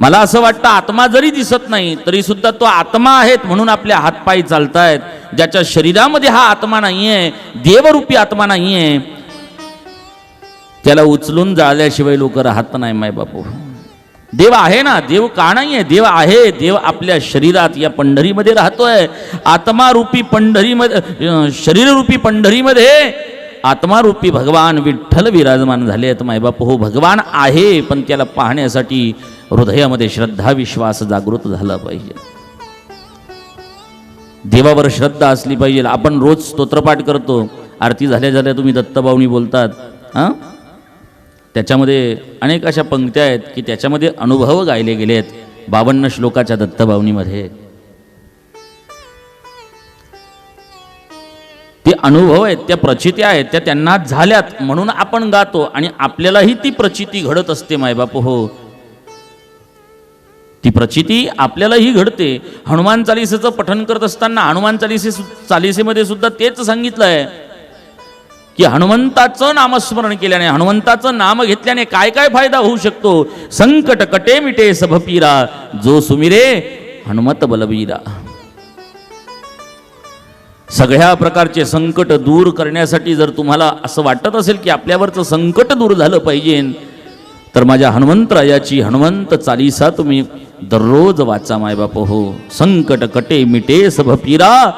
मला असं वाटतं आत्मा जरी दिसत नाही तरी सुद्धा तो आत्मा आहेत म्हणून आपले हातपाय चालतायत. ज्याच्या शरीरामध्ये हा आत्मा नाहीये, देवरूपी आत्मा नाहीये, त्याला उचलून जाळल्याशिवाय लोक राहत नाही. माय बापू, देव आहे ना, देव का नाहीये? देव आहे. देव आपल्या शरीरात या पंढरीमध्ये राहतोय. आत्मारूपी पंढरीमध्ये, शरीररूपी पंढरीमध्ये आत्मारूपी भगवान विठ्ठल विराजमान झाले आहेत मायबाप हो. भगवान आहे, पण त्याला पाहण्यासाठी हृदयामध्ये श्रद्धा विश्वास जागृत झाला पाहिजे. देवावर श्रद्धा असली पाहिजे. आपण रोज स्तोत्रपाठ करतो, आरती झाल्या झाल्या तुम्ही दत्तभावनी बोलतात, हां, त्याच्यामध्ये अनेक अशा पंक्त्या आहेत की त्याच्यामध्ये अनुभव गायले गेले आहेत 52 श्लोकाच्या दत्तभावनीमध्ये. ते अनुभव आहेत, त्या प्रचिती आहेत, त्या त्यांना झाल्यात म्हणून आपण गातो आणि आपल्यालाही ती प्रचिती घडत असते मायबाप हो. ती प्रचिती आपल्यालाही घडते. हनुमान चालिसेचं पठण करत असताना हनुमान चालिसेमध्ये सुद्धा तेच सांगितलं आहे की हनुमंताचं नामस्मरण केल्याने, हनुमंताचं नाम घेतल्याने काय काय फायदा होऊ शकतो. संकट कटे मिटे सब पीरा, जो सुमिरे हनुमत बलबीरा. सगळ्या प्रकारचे संकट दूर करण्यासाठी जर तुम्हाला असं वाटत असेल की आपल्यावरचं संकट दूर झालं पाहिजे, तर माझ्या हनुमंतरायाची हनुमंत चालीसा तुम्ही दररोज वाचा मायबाप हो. संकट कटे मिटे सब पीरा,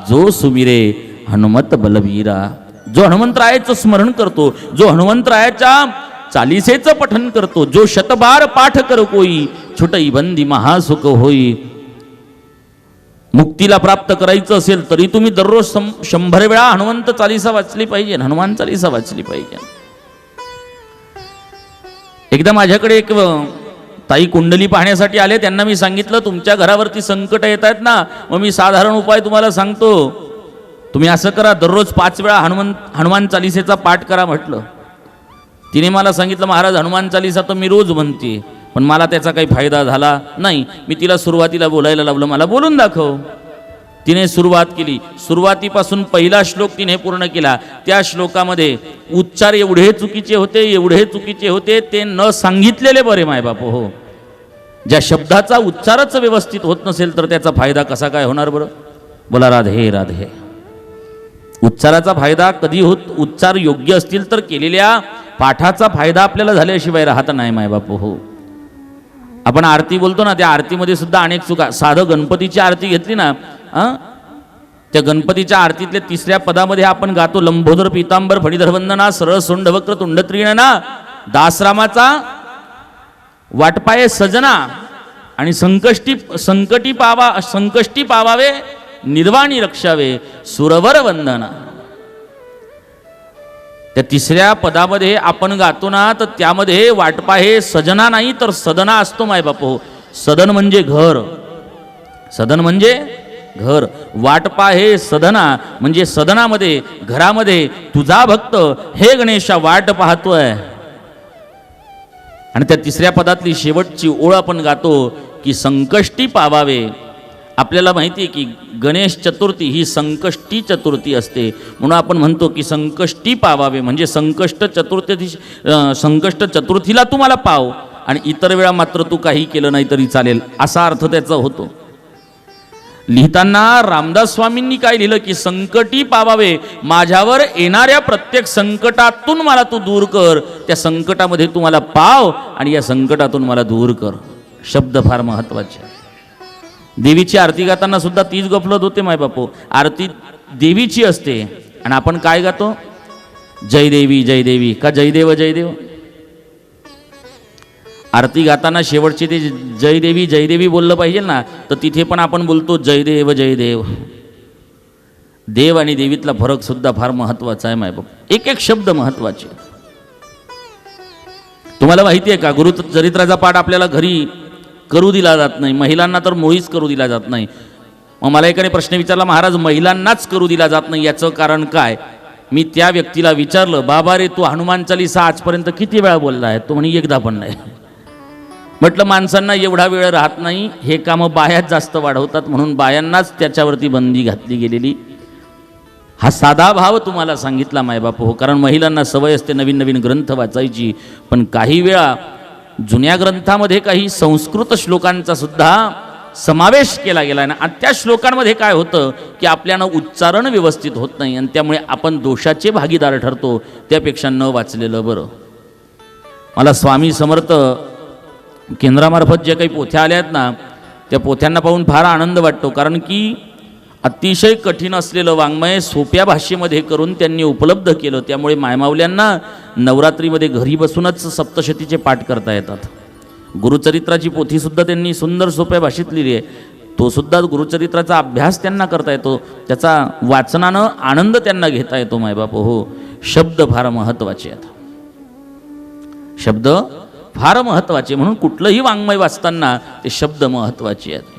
जो सुमिरे हनुमत बलबीरा. जो हनुमंतरायाचं स्मरण करतो, जो हनुमंतरायाच्या चालिसेचं पठन करतो, जो शतबार पाठ कर कोई, छुटई बंदी महासुख होई. मुक्तीला प्राप्त करायचं असेल तरी तुम्ही दररोज 100 वेळा हनुमंत चालिसा वाचली पाहिजे, हनुमान चालिसा वाचली पाहिजे. एकदा माझ्याकडे एक ताई कुंडली पाहण्यासाठी आले. त्यांना मी सांगितलं तुमच्या घरावरती संकट येत आहेत ना, मग मी साधारण उपाय तुम्हाला सांगतो, तुम्ही असं करा, दररोज 5 वेळा हनुमान चालिसेचा पाठ करा म्हटलं. तिने मला सांगितलं महाराज हनुमान चालिसा तर मी रोज म्हणते, पण मला त्याचा काही फायदा झाला नाही. मी तिला सुरुवातीला बोलायला लावलं, मला बोलून दाखव. तिने सुरुवात केली. सुरुवातीपासून पहिला श्लोक तिने पूर्ण केला. त्या श्लोकामध्ये उच्चार एवढे चुकीचे होते, ते न सांगितलेले बरे मायबाप हो. ज्या शब्दाचा उच्चारच व्यवस्थित होत नसेल तर त्याचा फायदा कसा काय होणार बरं? बोला राधे राधे. उच्चाराचा फायदा कधी होत, उच्चार योग्य असतील तर केलेल्या पाठाचा फायदा आपल्याला झाल्याशिवाय राहत नाही मायबाप हो. आपण आरती बोलतो ना, त्या आरतीमध्ये सुद्धा अनेक चुका. साधं गणपतीची आरती घेतली ना, त्या गणपतीच्या आरतीतल्या 3ऱ्या पदामध्ये आपण गातो लंबोदर पीतांबर फणीधर वंदना सरळ सोंड वक्र तुंड त्रिणना, दासरामाचा वाटपाये सजना आणि संकष्टी पावावे निर्वाणी रक्षावे सुरवर वंदना. त्या 3ऱ्या पदामध्ये आपण गातो ना, तर त्यामध्ये वाटपा हे सजना नाही तर सदना असतो मायबाप हो. सदन म्हणजे घर, सदन म्हणजे घर. वाटपा हे सदना म्हणजे सदनामध्ये, घरामध्ये तुझा भक्त हे गणेशा वाट पाहतोय. आणि त्या 3ऱ्या पदातली शेवटची ओळ आपण गातो की संकष्टी पावावे. आपल्याला माहिती आहे की गणेश चतुर्थी ही संकष्टी चतुर्थी असते, म्हणून आपण म्हणतो की संकष्टी पावावे म्हणजे संकष्ट चतुर्थीला तुम्हाला पाव, आणि इतर वेळा मात्र तू काही केलं नाही तरी चालेल, असा अर्थ त्याचा होतो. लिहिताना रामदास स्वामींनी काय लिहिलं की संकटी पावावे, माझ्यावर येणाऱ्या प्रत्येक संकटातून मला तू दूर कर, त्या संकटामध्ये तू मला पाव आणि या संकटातून मला दूर कर. शब्द फार महत्वाचे. देवीची आरती गाताना सुद्धा तीच गफलत होते मायबापू. आरती देवीची असते आणि आपण काय गातो? जय देवी जय देवी, का जयदेव जयदेव. आरती गाताना शेवटची ते जयदेवी जयदेवी बोललं पाहिजे ना, तर तिथे पण आपण बोलतो जयदेव जयदेव. देव आणि देवीतला फरक सुद्धा फार महत्वाचा आहे मायबाप. एक एक शब्द महत्वाचे. तुम्हाला माहिती आहे का, गुरुचरित्राचा पाठ आपल्याला घरी करू दिला जात नाही, महिलांना तर मुळीच करू दिला जात नाही. मग मला एकाने प्रश्न विचारला, महाराज महिलांनाच करू दिला जात नाही, याचं कारण काय? मी त्या व्यक्तीला विचारलं, बाबा रे तू हनुमान चालीसा आजपर्यंत किती वेळा बोलला आहे? तो म्हणे एकदा पण नाही. म्हटलं माणसांना एवढा वेळ राहत नाही, हे कामं बायाच जास्त वाढवतात, म्हणून बायांनाच त्याच्यावरती बंदी घातली गेलेली. हा साधा भाव तुम्हाला सांगितला मायबाप हो, कारण महिलांना सवय असते नवीन नवीन ग्रंथ वाचायची, पण काही वेळा जुन्या ग्रंथामध्ये काही संस्कृत श्लोकांचा सुद्धा समावेश केला गेला ना, आणि त्या श्लोकांमध्ये काय होतं की आपल्याला उच्चारण व्यवस्थित होत नाही आणि त्यामुळे आपण दोषाचे भागीदार ठरतो. त्यापेक्षा न वाचलेलं बरं. मला स्वामी समर्थ केंद्रामार्फत जे काही पोथ्या आल्या आहेत ना, त्या पोथ्यांना पाहून फार आनंद वाटतो, कारण की अतिशय कठीण असलेलं वाङ्मय सोप्या भाषेमध्ये करून त्यांनी उपलब्ध केलं. त्यामुळे मायमावल्यांना नवरात्रीमध्ये घरी बसूनच सप्तशतीचे पाठ करता येतात. गुरुचरित्राची पोथीसुद्धा त्यांनी सुंदर सोप्या भाषेत लिहिली आहे. तो सुद्धा गुरुचरित्राचा अभ्यास त्यांना करता येतो. त्याचा वाचनानं आनंद त्यांना घेता येतो. मायबाप हो, शब्द फार महत्त्वाचे आहेत. शब्द फार महत्त्वाचे, म्हणून कुठलंही वाङ्मय वाचताना ते शब्द महत्त्वाचे आहेत.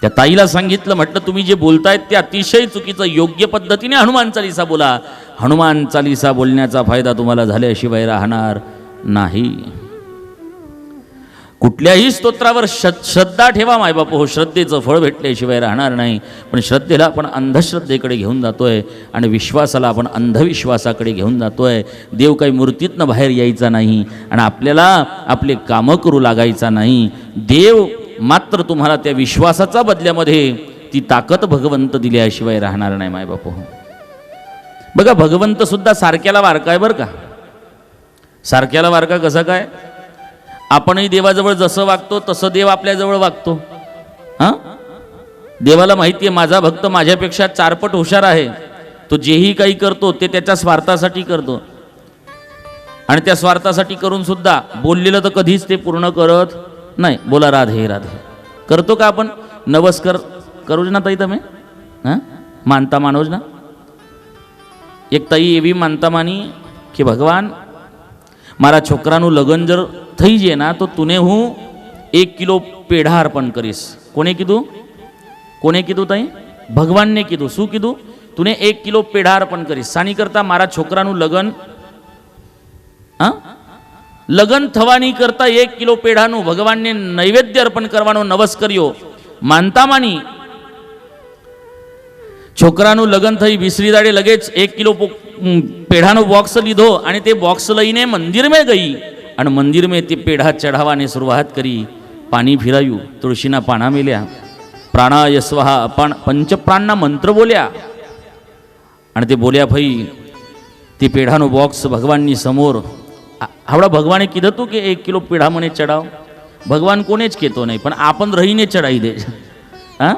त्या ताईला सांगितलं, म्हटलं तुम्ही जे बोलतायत ते अतिशय चुकीचं, योग्य पद्धतीने हनुमान चालीसा बोला. हनुमान चालीसा बोलण्याचा फायदा तुम्हाला झाल्याशिवाय राहणार नाही. कुठल्याही स्तोत्रावर श्रद्धा ठेवा मायबाप हो, श्रद्धेचं फळ भेटल्याशिवाय राहणार नाही. पण श्रद्धेला आपण अंधश्रद्धेकडे घेऊन जातोय आणि विश्वासाला आपण अंधविश्वासाकडे घेऊन जातोय. देव काही मूर्तीतनं बाहेर यायचा नाही आणि आपल्याला आपले कामं करू लागायचा नाही. देव मात्र तुम्हाला त्या विश्वासाचा बदल्यामध्ये ती ताकद भगवंत दिल्याशिवाय राहणार नाही मायबाप हो. बघा, भगवंत सुद्धा सारख्याला वारका आहे बरं का. सारख्याला वारका कसा काय? आपणही देवाजवळ जसं वागतो तसं देव आपल्याजवळ वागतो. हां, देवाला माहिती आहे माझा भक्त माझ्यापेक्षा चारपट हुशार आहे. तो जेही काही करतो ते त्याच्या स्वार्थासाठी करतो आणि त्या स्वार्थासाठी करून सुद्धा बोललेलं तर कधीच ते पूर्ण करत नाही. बोला राधे राधे करतो का आपण? नमस्कार करूच ना ताई તમે? हां, मानता मानोज ना. एक ताई એવી માનતા માની કે ભગવાન મારા છોકરાનું લગ્ન જર થઈ જાય ના તો તુને હું 1 કિલો પેઢા અર્પણ કરીશ. કોને કીધું? કોને કીધું તાઈ? ભગવાનને કીધું. શું કીધું? તુને 1 કિલો પેઢા અર્પણ કરીશ. સાની કરતા મારા છોકરાનું લગ્ન, હા, લગ્ન થવાની કરતા 1 કિલો પેઢાનું ભગવાનને નૈવેદ્ય અર્પણ કરવાનો નવસ કર્યો. માનતા માની છોકરાનું લગ્ન થઈ વિસરી દાડે લગે જ 1 કિલો પેઢાનો બોક્સ લીધો અને તે બોક્સ લઈને મંદિરમાં ગઈ અને મંદિરમાં તે પેઢા ચઢાવવાની શરૂઆત કરી. પાણી ફિરાયું, તુલસીના પાના મેલ્યા, પ્રાણાય સ્વાહા પંચપ્રાણના મંત્ર બોલ્યા અને તે બોલ્યા ભાઈ તે પેઢાનો બોક્સ ભગવાનની સમોર. આવડા ભગવાને કીધું હતું કે 1 કિલો પેઢા મને ચડાવ? ભગવાન કોને જ કહેતો નહીં, પણ આપણ રહીને ચડાવી દે છે. હા,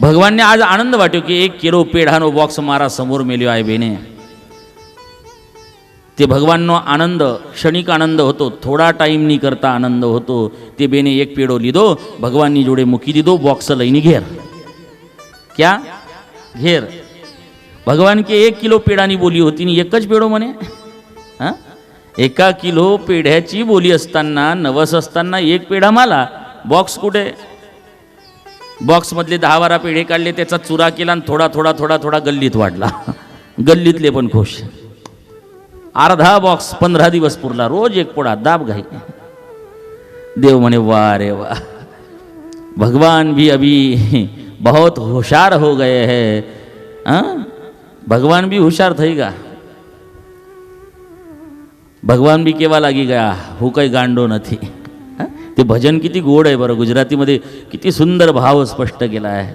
ભગવાનને આજ આનંદ વાટ્યો કે 1 કિલો પેઢાનો બોક્સ મારા સમોર મેલ્યો આ બેને. તે ભગવાનનો આનંદ ક્ષણિક આનંદ હતો, થોડા ટાઈમની કરતા આનંદ હતો. તે બેને 1 પેઢો લીધો, ભગવાનની જોડે મૂકી દીધો, બોક્સ લઈને ઘેર. ક્યાં? ઘેર. ભગવાન કે 1 કિલો પેઢાની બોલી होती ની 1 જ પેઢો મને? હા, 1 કિલો पेढ्याची बोली असताना, नवस असताना 1 पेढा मला, बॉक्स कुठे? बॉक्स मधले 10-12 पेढे काढले, त्याचा चुरा केला आणि थोडा थोडा थोडा थोडा गल्लीत वाढला. गल्लीतले पण खुश. अर्धा बॉक्स 15 दिवस पुरला, रोज 1 पोळा, दाब घाई. देव म्हणे वाह रे वाह, भगवान भी अभी बहुत होशियार हो गए हैं. हाँ, भगवान भी होशियार થઈ ગયા. भगवान भी केवा लागी गया, હું કઈ ગાંડો નથી. ते भजन किती गोड आहे बरं. गुजरातीमध्ये किती सुंदर भाव स्पष्ट केला आहे.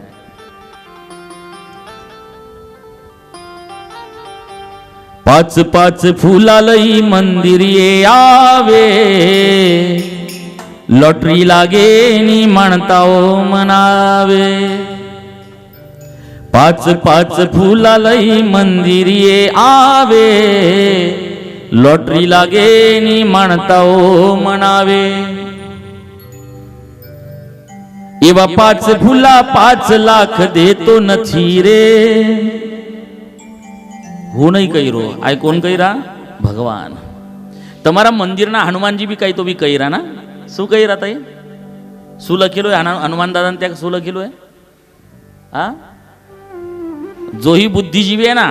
पाच पाच फुलालई मंदिर ये आवे, लॉटरी लागे नी म्हणताओ मनावे. पाच पाच फुलालई मंदिर ये आवे, लॉटरी लागे नी म्हणताओ मनावे. एवा 5 फुला 5 लाख देतो નથી રે. હું નહીં કર્યો, આ કોણ કર્યા? ભગવાન. તમારા મંદિરના હનુમાનજી બી કઈ તો બી કર્યા ના. શું કર્યા તાઈ? શું લખેલું आहे હનુમાન દાદાને ત્યાં? શું લખેલું आहे? हा, जो ही बुद्धिजीवी आहे ना,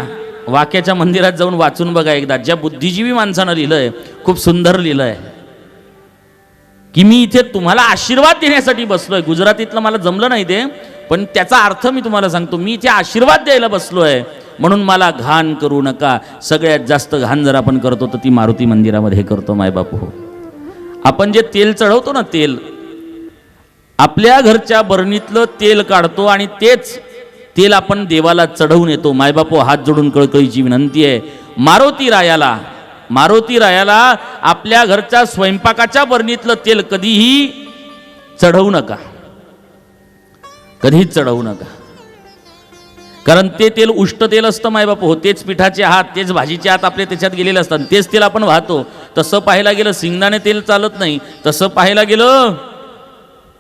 वाक्याच्या मंदिरात जाऊन वाचून बघा एकदा. ज्या बुद्धिजीवी माणसानं लिहिलंय, खूप सुंदर लिहिलंय की मी इथे तुम्हाला आशीर्वाद देण्यासाठी बसलोय. गुजरातीतलं मला जमलं नाही ते, पण त्याचा अर्थ मी तुम्हाला सांगतो. मी इथे आशीर्वाद द्यायला बसलोय, म्हणून मला घाण करू नका. सगळ्यात जास्त घाण जर आपण करतो तर ती मारुती मंदिरामध्ये करतो मायबापू. आपण जे तेल चढवतो ना, तेल आपल्या घरच्या बरणीतलं तेल काढतो आणि तेच तेल आपण देवाला चढवून येतो. मायबापू, हात जोडून कळकळीची विनंती आहे, मारुती रायाला आपल्या घरच्या स्वयंपाकाच्या बरणीतलं तेल कधीही चढवू नका. कधीच चढवू नका. कारण ते तेल उष्ट तेल असतं मायबाप हो. तेच पिठाचे हात, तेच भाजीचे हात आपले त्याच्यात गेलेले असतात. तेच तेल आपण वाहतो. तसं पाहायला गेलं शेंगदाणे तेल चालत नाही. तसं पाहायला गेलं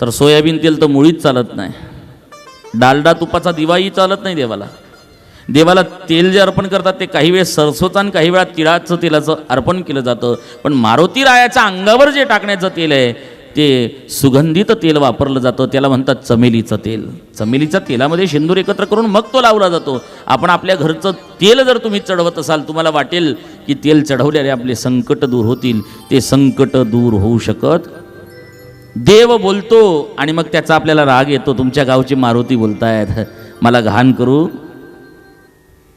तर सोयाबीन तेल तर मुळीच चालत नाही. डालडा तुपाचा दिवाही चालत नाही देवाला. देवाला तेल जे अर्पण करतात ते काही वेळेस सरसोचं आणि काही वेळा तिळाचं तेलाचं अर्पण केलं जातं. पण मारुती रायाच्या अंगावर जे टाकण्याचं तेल आहे ते सुगंधित तेल वापरलं जातं. त्याला म्हणतात चमेलीचं तेल. चमेलीच्या तेलामध्ये शेंदूर एकत्र करून मग तो लावला जातो. आपण आपल्या घरचं तेल जर तुम्ही चढवत असाल, तुम्हाला वाटेल की तेल चढवल्याने आपले संकट दूर होतील. ते संकट दूर होऊ शकत. देव बोलतो आणि मग त्याचा आपल्याला राग येतो. तुमच्या गावची मारुती बोलतायत मला घाण करू.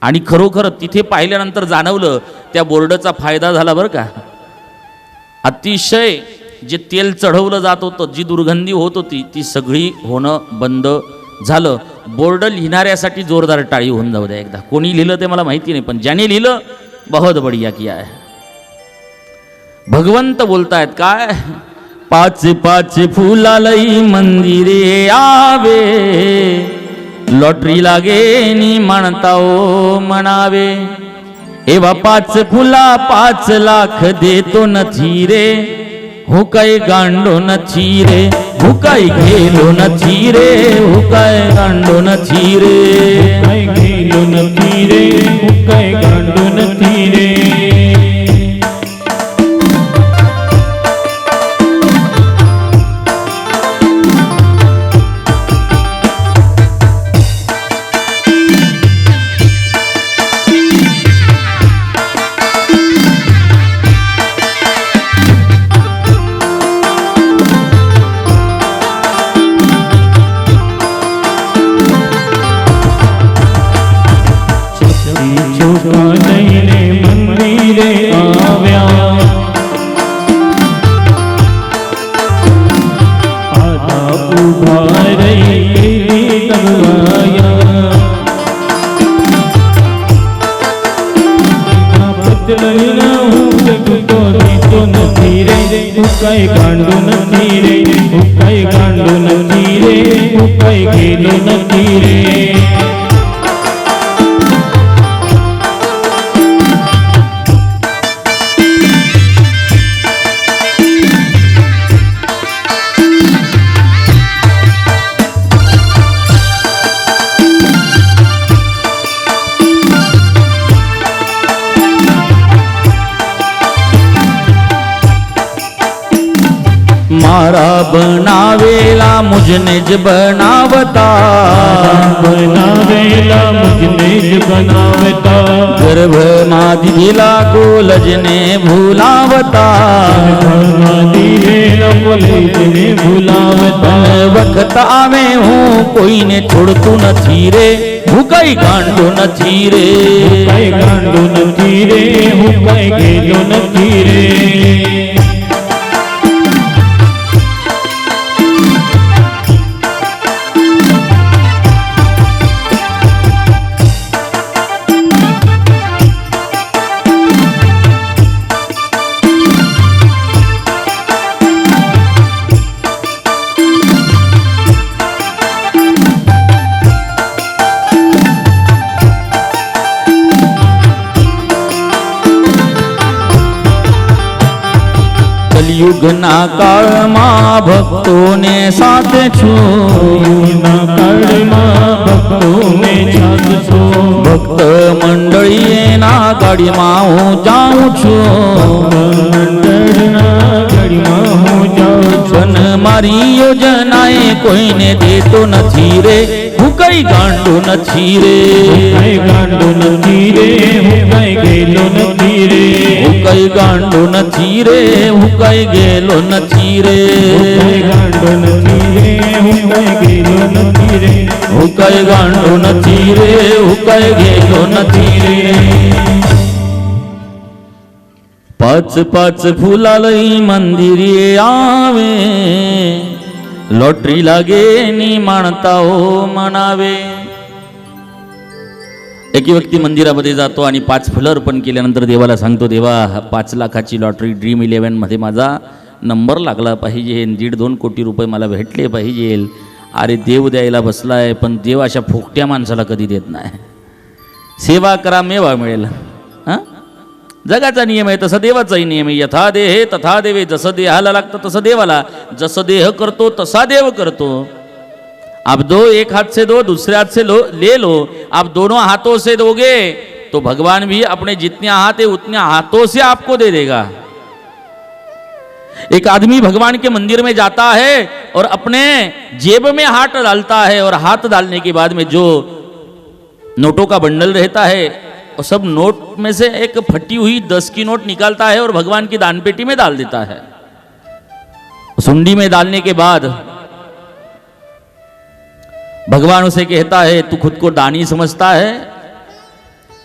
आणि खरोखर तिथे पाहिल्यानंतर जाणवलं त्या बोर्डचा फायदा झाला बरं का. अतिशय जे तेल चढवलं जात होतं, जी दुर्गंधी होत होती ती सगळी होणं बंद झालं. बोर्ड लिहिणाऱ्यासाठी जोरदार टाळी होऊन जाऊ द्या एकदा. कोणी लिहिलं ते मला माहिती नाही, पण ज्याने लिहिलं बहुत बढिया किया है. भगवंत बोलतायत काय, पाच पाच फुलालई मंदिरे आवे, लॉटरी लागे नी म्हणता ओ म्हणावे. एवा 5 फुला 5 लाख देतो नथी रे, हो काय गांडो नथी रे, हो काय गेलो नथी रे, हो काय गांडो नथी रे, काय गेलो नथी रे, काय गांडो नथी रे. मंदिरे आव्या, आता उभा रही तगवाया. बदलना तो तो नथी रे, काय गांडो नथी रे, काय गांडो नथी रे, काय गेलो नथी रे. मारा बनावेला मुझने ज बनावता, बनावेला मुझने ज बनावता. गर्भ मादिला कोलजने भुलावता, मादिला कोलजने भुलावता. वक्त आवे हूँ कोई ने छोड़तू नथी रे, हुकाई गांडो नथी रे, हुकाई गांडो नथी रे, हुकाई गेलो नथी रे. युग ना काळ मा भक्तो ने साथ छो, युगना काळ मा भक्तो ने साथ छो. भक्त मंडळी ना गाडी मा हूँ जाऊँ छो, मंडळना गाडी मा हूँ जाऊँ छो. पण मारी योजनाए कोई ने देतो नथी रे, हुकाई गांडो नथी रे, हुकाई गांडो नथी रे, हुकाई गेलो नथी रे, हुकाई गांडो नथी रे, हुकाई गेलो नथी रे, हुकाई गांडो नथी रे, हुकाई गेलो नथी रे, हुकाई गांडो नथी रे, हुकाई गेलो नथी रे. 5 5 फुलालई मंदिरे आवे, लॉटरी लागे नी माणता हो म्हणावे. एक व्यक्ती मंदिरामध्ये जातो आणि 5 फुलं अर्पण केल्यानंतर देवाला सांगतो, देवा 5 लाखाची लॉटरी Dream11 मध्ये माझा नंबर लागला पाहिजे, 1.5-2 कोटी रुपये मला भेटले पाहिजे. अरे देव द्यायला बसलाय, पण देव अशा फुकट्या माणसाला कधी देत नाही. सेवा करा मेवा मिळेल. हां, जगाचा नियम आहे तसा देवाचाही नियम आहे. यथा देहे तथा देवे. जसं देहाला लागतं तसं देवाला. जसं देह करतो तसा देव करतो. आप दो एक हाथ से दो, दूसरे हाथ से ले लो. आप दोनों हाथों से दोगे तो भगवान भी अपने जितने हाथ है उतने हाथों से आपको दे देगा. एक आदमी भगवान के मंदिर में जाता है और अपने जेब में हाथ डालता है, और हाथ डालने के बाद में जो नोटों का बंडल रहता है और सब नोट में से एक फटी हुई 10 की नोट निकालता है और भगवान की दान पेटी में डाल देता है. सुंडी में डालने के बाद भगवान उसे कहता है तू खुद को दानी समझता है,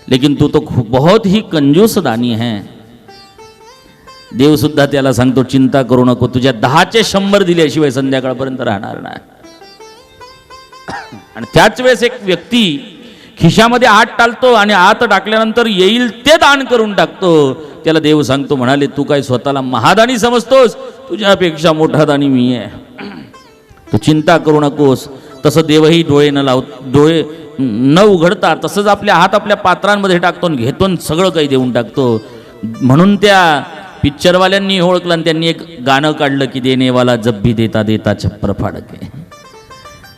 लेकिन तू तो बहुत ही कंजूस दानी है. देव सुद्धा त्याला सांगतो चिंता करू नको, तुझ्या 10चे 100 दिल्याशिवाय संध्याकाळपर्यंत राहणार नाही. आणि त्याच वेळेस एक व्यक्ती खिशामध्ये हात टाकतो आणि हात टाकल्यानंतर येईल ते दान करून टाकतो. त्याला देव सांगतो, म्हणाले तू काय स्वतःला महादानी समजतोस, तुझ्यापेक्षा मोठा दानी मी आहे, तू चिंता करू नकोस. तसं देवही डोळे न उघडता तसंच आपल्या हात आपल्या पात्रांमध्ये टाकतो आणि घेतो आणि सगळं काही देऊन टाकतो. म्हणून त्या पिक्चरवाल्यांनी ओळखलं आणि त्यांनी एक गाणं काढलं की देनेवाला जब भी देता देता छप्पर फाडके.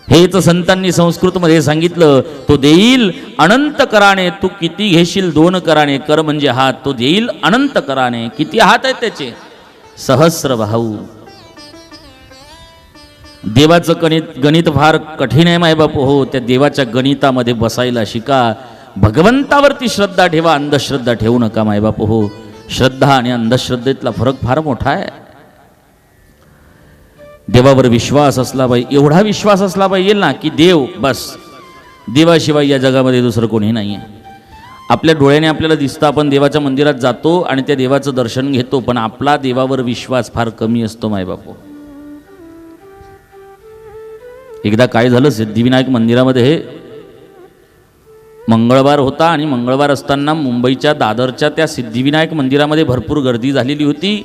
हेच संतांनी संस्कृतमध्ये सांगितलं, तो देईल अनंत कराने, तू किती घेशील 2 कराने. कर म्हणजे हात, तो देईल अनंत कराने. किती हात आहेत त्याचे? सहस्र भाऊ. देवाचं गणित फार कठीण आहे माय बापू. हो, त्या देवाच्या गणितामध्ये बसायला शिका. भगवंतावरती श्रद्धा ठेवा, अंधश्रद्धा ठेवू नका माय बापू. हो, श्रद्धा आणि अंधश्रद्धेतला फरक फार मोठा आहे. देवावर विश्वास असला पाहिजे, एवढा विश्वास असला पाहिजे ना की देव बस, देवाशिवाय या जगामध्ये दुसरं कोणी नाही आहे. आपल्या डोळ्याने आपल्याला दिसतं, आपण देवाच्या मंदिरात जातो आणि त्या देवाचं दर्शन घेतो, पण आपला देवावर विश्वास फार कमी असतो माय बापू. एकदा काय झालं, सिद्धिविनायक मंदिरामध्ये मंगळवार होता आणि मंगळवार असताना मुंबईच्या दादरच्या त्या सिद्धिविनायक मंदिरामध्ये भरपूर गर्दी झालेली होती.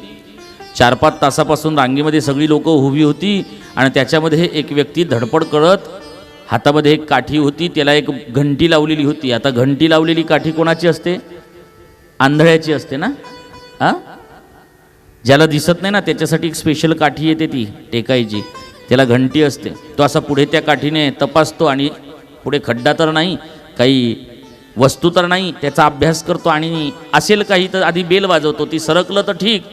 4-5 तासापासून रांगेमध्ये सगळी लोक उभी होती आणि त्याच्यामध्ये एक व्यक्ती धडपड करत, हातामध्ये एक काठी होती, त्याला एक घंटी लावलेली होती. आता घंटी लावलेली काठी कोणाची असते? आंधळ्याची असते ना. हां, ज्याला दिसत नाही ना त्याच्यासाठी एक स्पेशल काठी येते ती टेकायची, त्याला घंटी असते. तो असा पुढे त्या काठीने तपासतो आणि पुढे खड्डा तर नाही, काही वस्तू तर नाही, त्याचा अभ्यास करतो आणि असेल काही तर आधी बेल वाजवतो. ती सरकलं तर ठीक,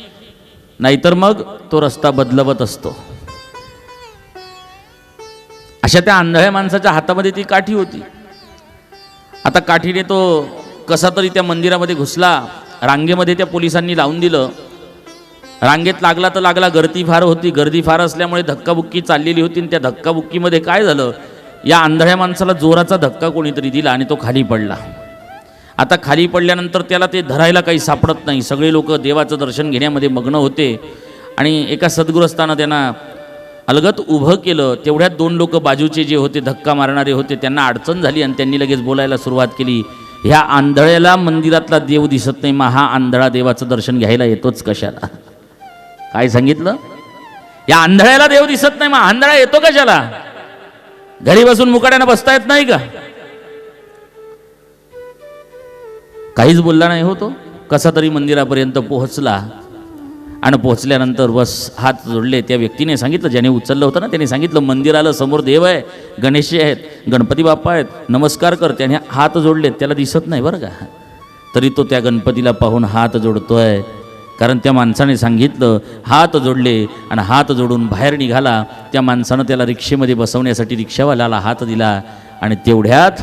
नाहीतर मग तो रस्ता बदलवत असतो. अशा त्या आंधळ्या माणसाच्या हातामध्ये ती काठी होती. आता काठीने तो कसा तरी त्या मंदिरामध्ये घुसला. रांगेमध्ये त्या पोलिसांनी लावून दिलं. रांगेत लागला तर लागला, गर्दी फार होती. गर्दी फार असल्यामुळे धक्काबुक्की चाललेली होती आणि त्या धक्काबुक्कीमध्ये काय झालं, या आंधळ्या माणसाला जोराचा धक्का कोणीतरी दिला आणि तो खाली पडला. आता खाली पडल्यानंतर त्याला ते धरायला काही सापडत नाही. सगळे लोक देवाचं दर्शन घेण्यामध्ये मग्न होते आणि एका सद्गृहस्थानं त्यांना अलगत उभं केलं. तेवढ्यात 2 लोक बाजूचे जे होते, धक्का मारणारे होते, त्यांना अडचण झाली आणि त्यांनी लगेच बोलायला सुरुवात केली, ह्या आंधळ्याला मंदिरातला देव दिसत नाही, मग हा आंधळा देवाचं दर्शन घ्यायला येतोच कशाला? काय सांगितलं? या आंधळ्याला देव दिसत नाही, मग आंधळा येतो कशाला? घरी बसून मुकाट्यानं बसता येत नाही का? काहीच बोलला नाही हो. तो कसा तरी मंदिरापर्यंत पोहोचला आणि पोहोचल्यानंतर बस हात जोडले. त्या व्यक्तीने सांगितलं, ज्याने उचललं होतं ना, त्याने सांगितलं, मंदिराला समोर देव आहे, गणेश आहेत, गणपती बाप्पा आहेत, नमस्कार कर. त्याने हात जोडले, त्याला दिसत नाही बरं का, तरी तो त्या गणपतीला पाहून हात जोडतोय. कारण त्या माणसाने सांगितलं, हात जोडले आणि हात जोडून बाहेर निघाला. त्या माणसानं त्याला रिक्षेमध्ये बसवण्यासाठी रिक्षावाल्याला हात दिला आणि तेवढ्यात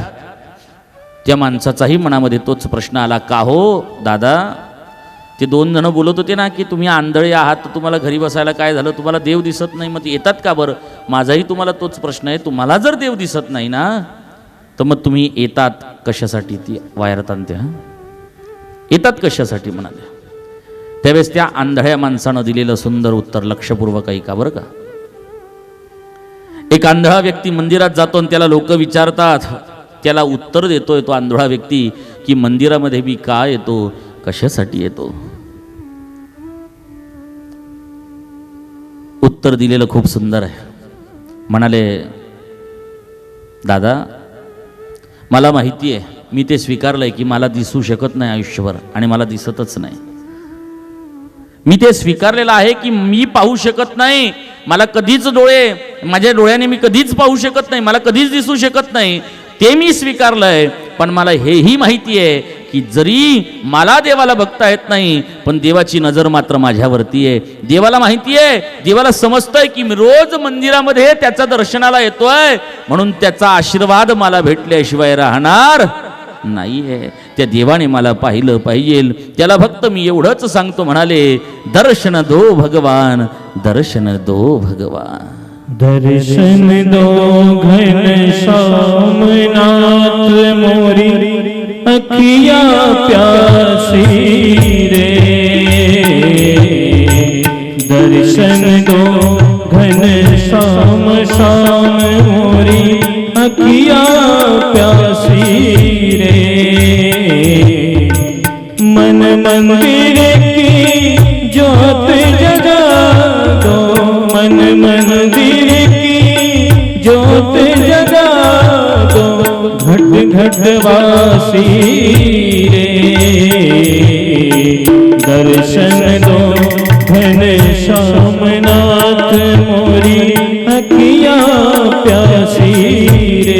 त्या माणसाचाही मनामध्ये तोच प्रश्न आला, का हो दादा, ते 2 जण बोलत होते ना की तुम्ही आंधळे आहात, तर तुम्हाला घरी बसायला काय झालं, तुम्हाला देव दिसत नाही, मग येतात का बरं? माझाही तुम्हाला तोच प्रश्न आहे, तुम्हाला जर देव दिसत नाही ना, तर मग तुम्ही येतात कशासाठी? ती वायरात आणते. हां, येतात कशासाठी म्हणाले. त्यावेळेस त्या आंधळ्या माणसानं दिलेलं सुंदर उत्तर लक्षपूर्वक ऐका बरं का. एक आंधळा व्यक्ती मंदिरात जातो आणि त्याला लोक विचारतात, त्याला उत्तर देतोय तो आंधळा व्यक्ती की मंदिरामध्ये मी का येतो, कशासाठी येतो? उत्तर दिलेलं खूप सुंदर आहे. म्हणाले, दादा मला माहिती आहे, मी ते स्वीकारलंय की मला दिसू शकत नाही आयुष्यभर आणि मला दिसतच नाही. मी ते स्वीकारलेलं आहे की मी पाहू शकत नाही, मला कधीच माझ्या डोळ्याने मी कधीच पाहू शकत नाही, मला कधीच दिसू शकत नाही, ते मी स्वीकारलंय. पण मला हेही माहिती आहे की जरी मला देवाला बघता येत नाही पण देवाची नजर मात्र माझ्यावरती आहे. देवाला माहिती आहे, देवाला समजतंय की मी रोज मंदिरामध्ये त्याच्या दर्शनाला येतोय, म्हणून त्याचा आशीर्वाद मला भेटल्याशिवाय राहणार नाहीये. त्या देवाने मला पाहिलं पाहिजे, त्याला फक्त मी एवढंच सांगतो, म्हणाले दर्शन दो भगवान, दर्शन दो भगवान. दर्शन दो घन श्याम नाथ मोरी अखिया प्यासी रे. दर्शन दो घन श्याम मोरी अखिया प्यासी रे. मन मंदिर की ज्योत जगा दो, मन मंदिर की ज्योत जगा दो, घट घट वासी रे. दर्शन दो घन श्याम नाथ मोरी अखिया प्यासी रे.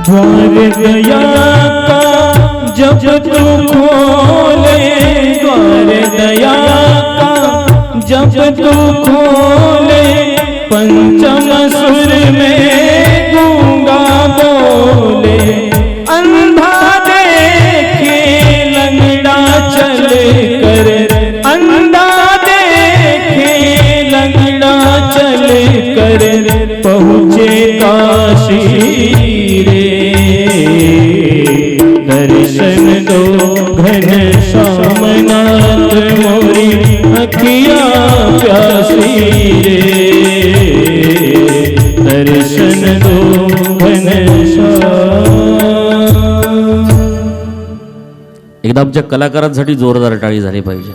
द्वार दया का जब तू खोले, द्वार दया का जब तू खोले, पंचम सुर में गूंगा बोले. अंधा देखे लंगड़ा चल कर, अंधा देखे लंगड़ा चल कर, पहुँचे काशी रे. दर्शन दो घन श्याम नाथ मोरी अखिया प्यासी रे. दर्शन दो घन एकदा आमच्या कलाकारांसाठी जोरदार टाळी झाली पाहिजे.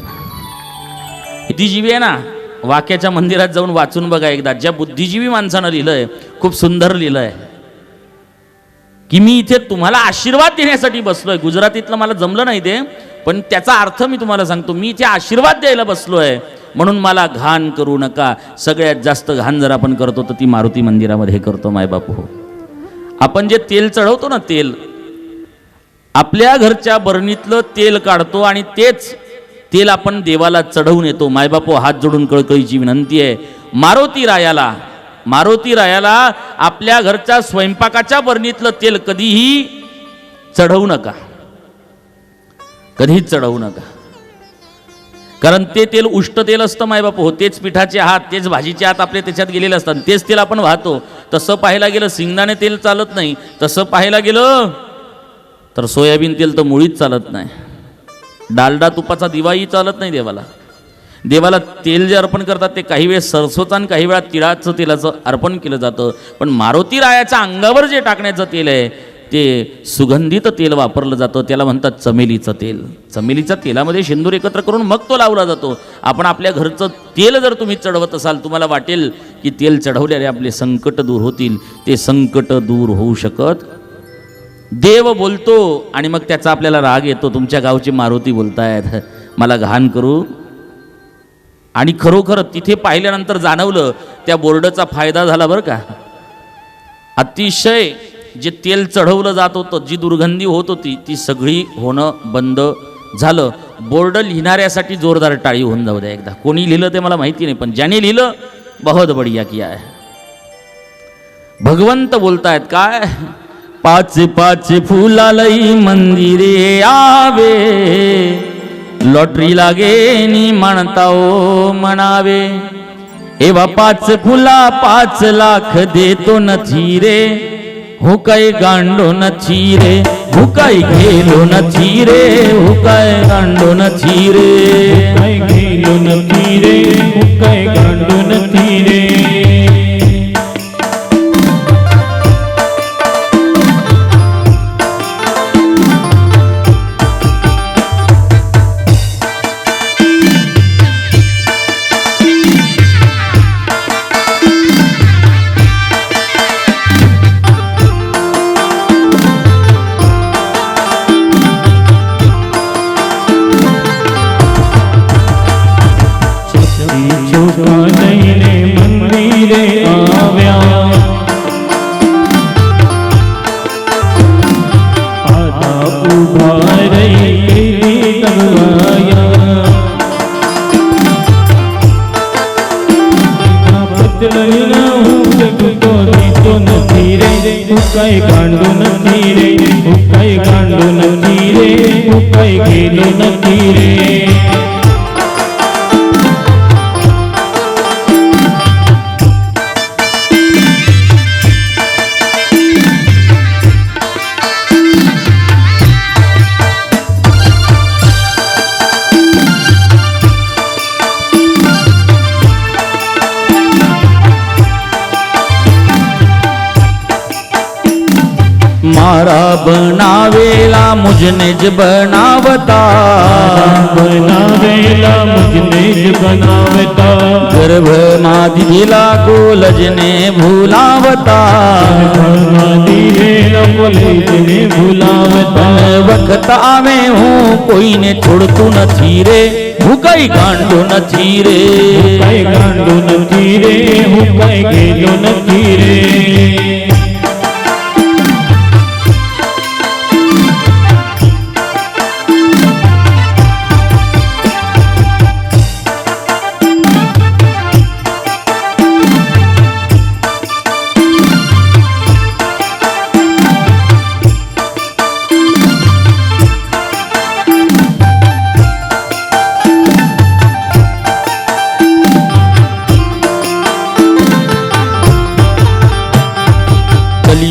बुद्धिजीवी आहे ना, वाक्याच्या मंदिरात जाऊन वाचून बघा एकदा. ज्या बुद्धिजीवी माणसानं लिहिलंय, खूप सुंदर लिहिलंय की मी इथे तुम्हाला आशीर्वाद देण्यासाठी बसलोय. गुजरातीतलं मला जमलं नाही ते, पण त्याचा अर्थ मी तुम्हाला सांगतो. मी इथे आशीर्वाद द्यायला बसलोय, म्हणून मला घाण करू नका. सगळ्यात जास्त घाण जर आपण करतो तर ती मारुती मंदिरामध्ये करतो मायबापू. आपण जे तेल चढवतो ना, तेल आपल्या घरच्या बरणीतलं तेल काढतो आणि तेच तेल आपण देवाला चढवून येतो. मायबापू, हात जोडून कळकळीची विनंती आहे, मारुती रायाला आपल्या घरच्या स्वयंपाकाच्या बरणीतलं तेल कधीही चढवू नका, कधीच चढवू नका. कारण ते तेल उष्ट तेल असतं मायबापू. तेच पिठाचे हात, तेच भाजीचे हात आपले त्याच्यात गेलेले असतात, तेच तेल आपण वाहतो. तसं पाहायला गेलं शेंगदाणे तेल चालत नाही, तसं पाहायला गेलं तर सोयाबीन तेल तर मुळीच चालत नाही. डालडा तुपाचा दिवाही चालत नाही देवाला. देवाला तेल जे अर्पण करतात ते काही वेळेस सरसोचं आणि काही वेळा तिळाचं तेलाचं अर्पण केलं जातं. पण मारुती रायाच्या अंगावर जे टाकण्याचं तेल आहे ते सुगंधित तेल वापरलं जातं. त्याला म्हणतात चमेलीचं तेल. चमेलीच्या तेलामध्ये शेंदूर एकत्र करून मग तो लावला जातो. आपण आपल्या घरचं तेल जर तुम्ही चढवत असाल, तुम्हाला वाटेल की तेल चढवल्याने आपले संकट दूर होतील. ते संकट दूर होऊ शकत. देव बोलतो आणि मग त्याचा आपल्याला राग येतो. तुमच्या गावची मारुती बोलतायत, मला घाण करू. आणि खरोखर तिथे पाहिल्यानंतर जाणवलं त्या बोर्डचा फायदा झाला बरं का. अतिशय जे तेल चढवलं जात होतं, जी दुर्गंधी होत होती, ती सगळी होणं बंद झालं. बोर्ड लिहिणाऱ्यासाठी जोरदार टाळी होऊन जाऊ द्या एकदा. कोणी लिहिलं ते मला माहिती नाही, पण ज्याने लिहिलं बहुत बढिया किया है. भगवंत बोलतायत काय, पाच पाच फुलालई मंदिरे आवे, लॉटरी लागे नी म्हणता ओ म्हणावे. एवा 5 फुला 5 लाख देतो नथी रे, हुकाई गांडो नची रे हुकाई गेलो नची रे हुकाई गांडो नची रे हुकाई गेलो नची रे हुकाई गांडो नची रे चोका लईने मंदिरे आव्या आता उभा रही तगवाया पतलईना हुकतो तो नथी रे हुकाई गांडो नथी रे हुकाई गांडो नथी रे हुकाई गेलो नथी रे मारा बनावेला मुझने ज बनावता बनावेला मुझने ज बनावता गर्भ मादिला कोलजने भूलावता दिलेला कोलजने भूलावता वक्त आवे हूँ कोई ने छोड़तू नथी रे हुकाई गांडो नथी रे हुकाई गांडो नथी रे हुकाई गेलो नथी रे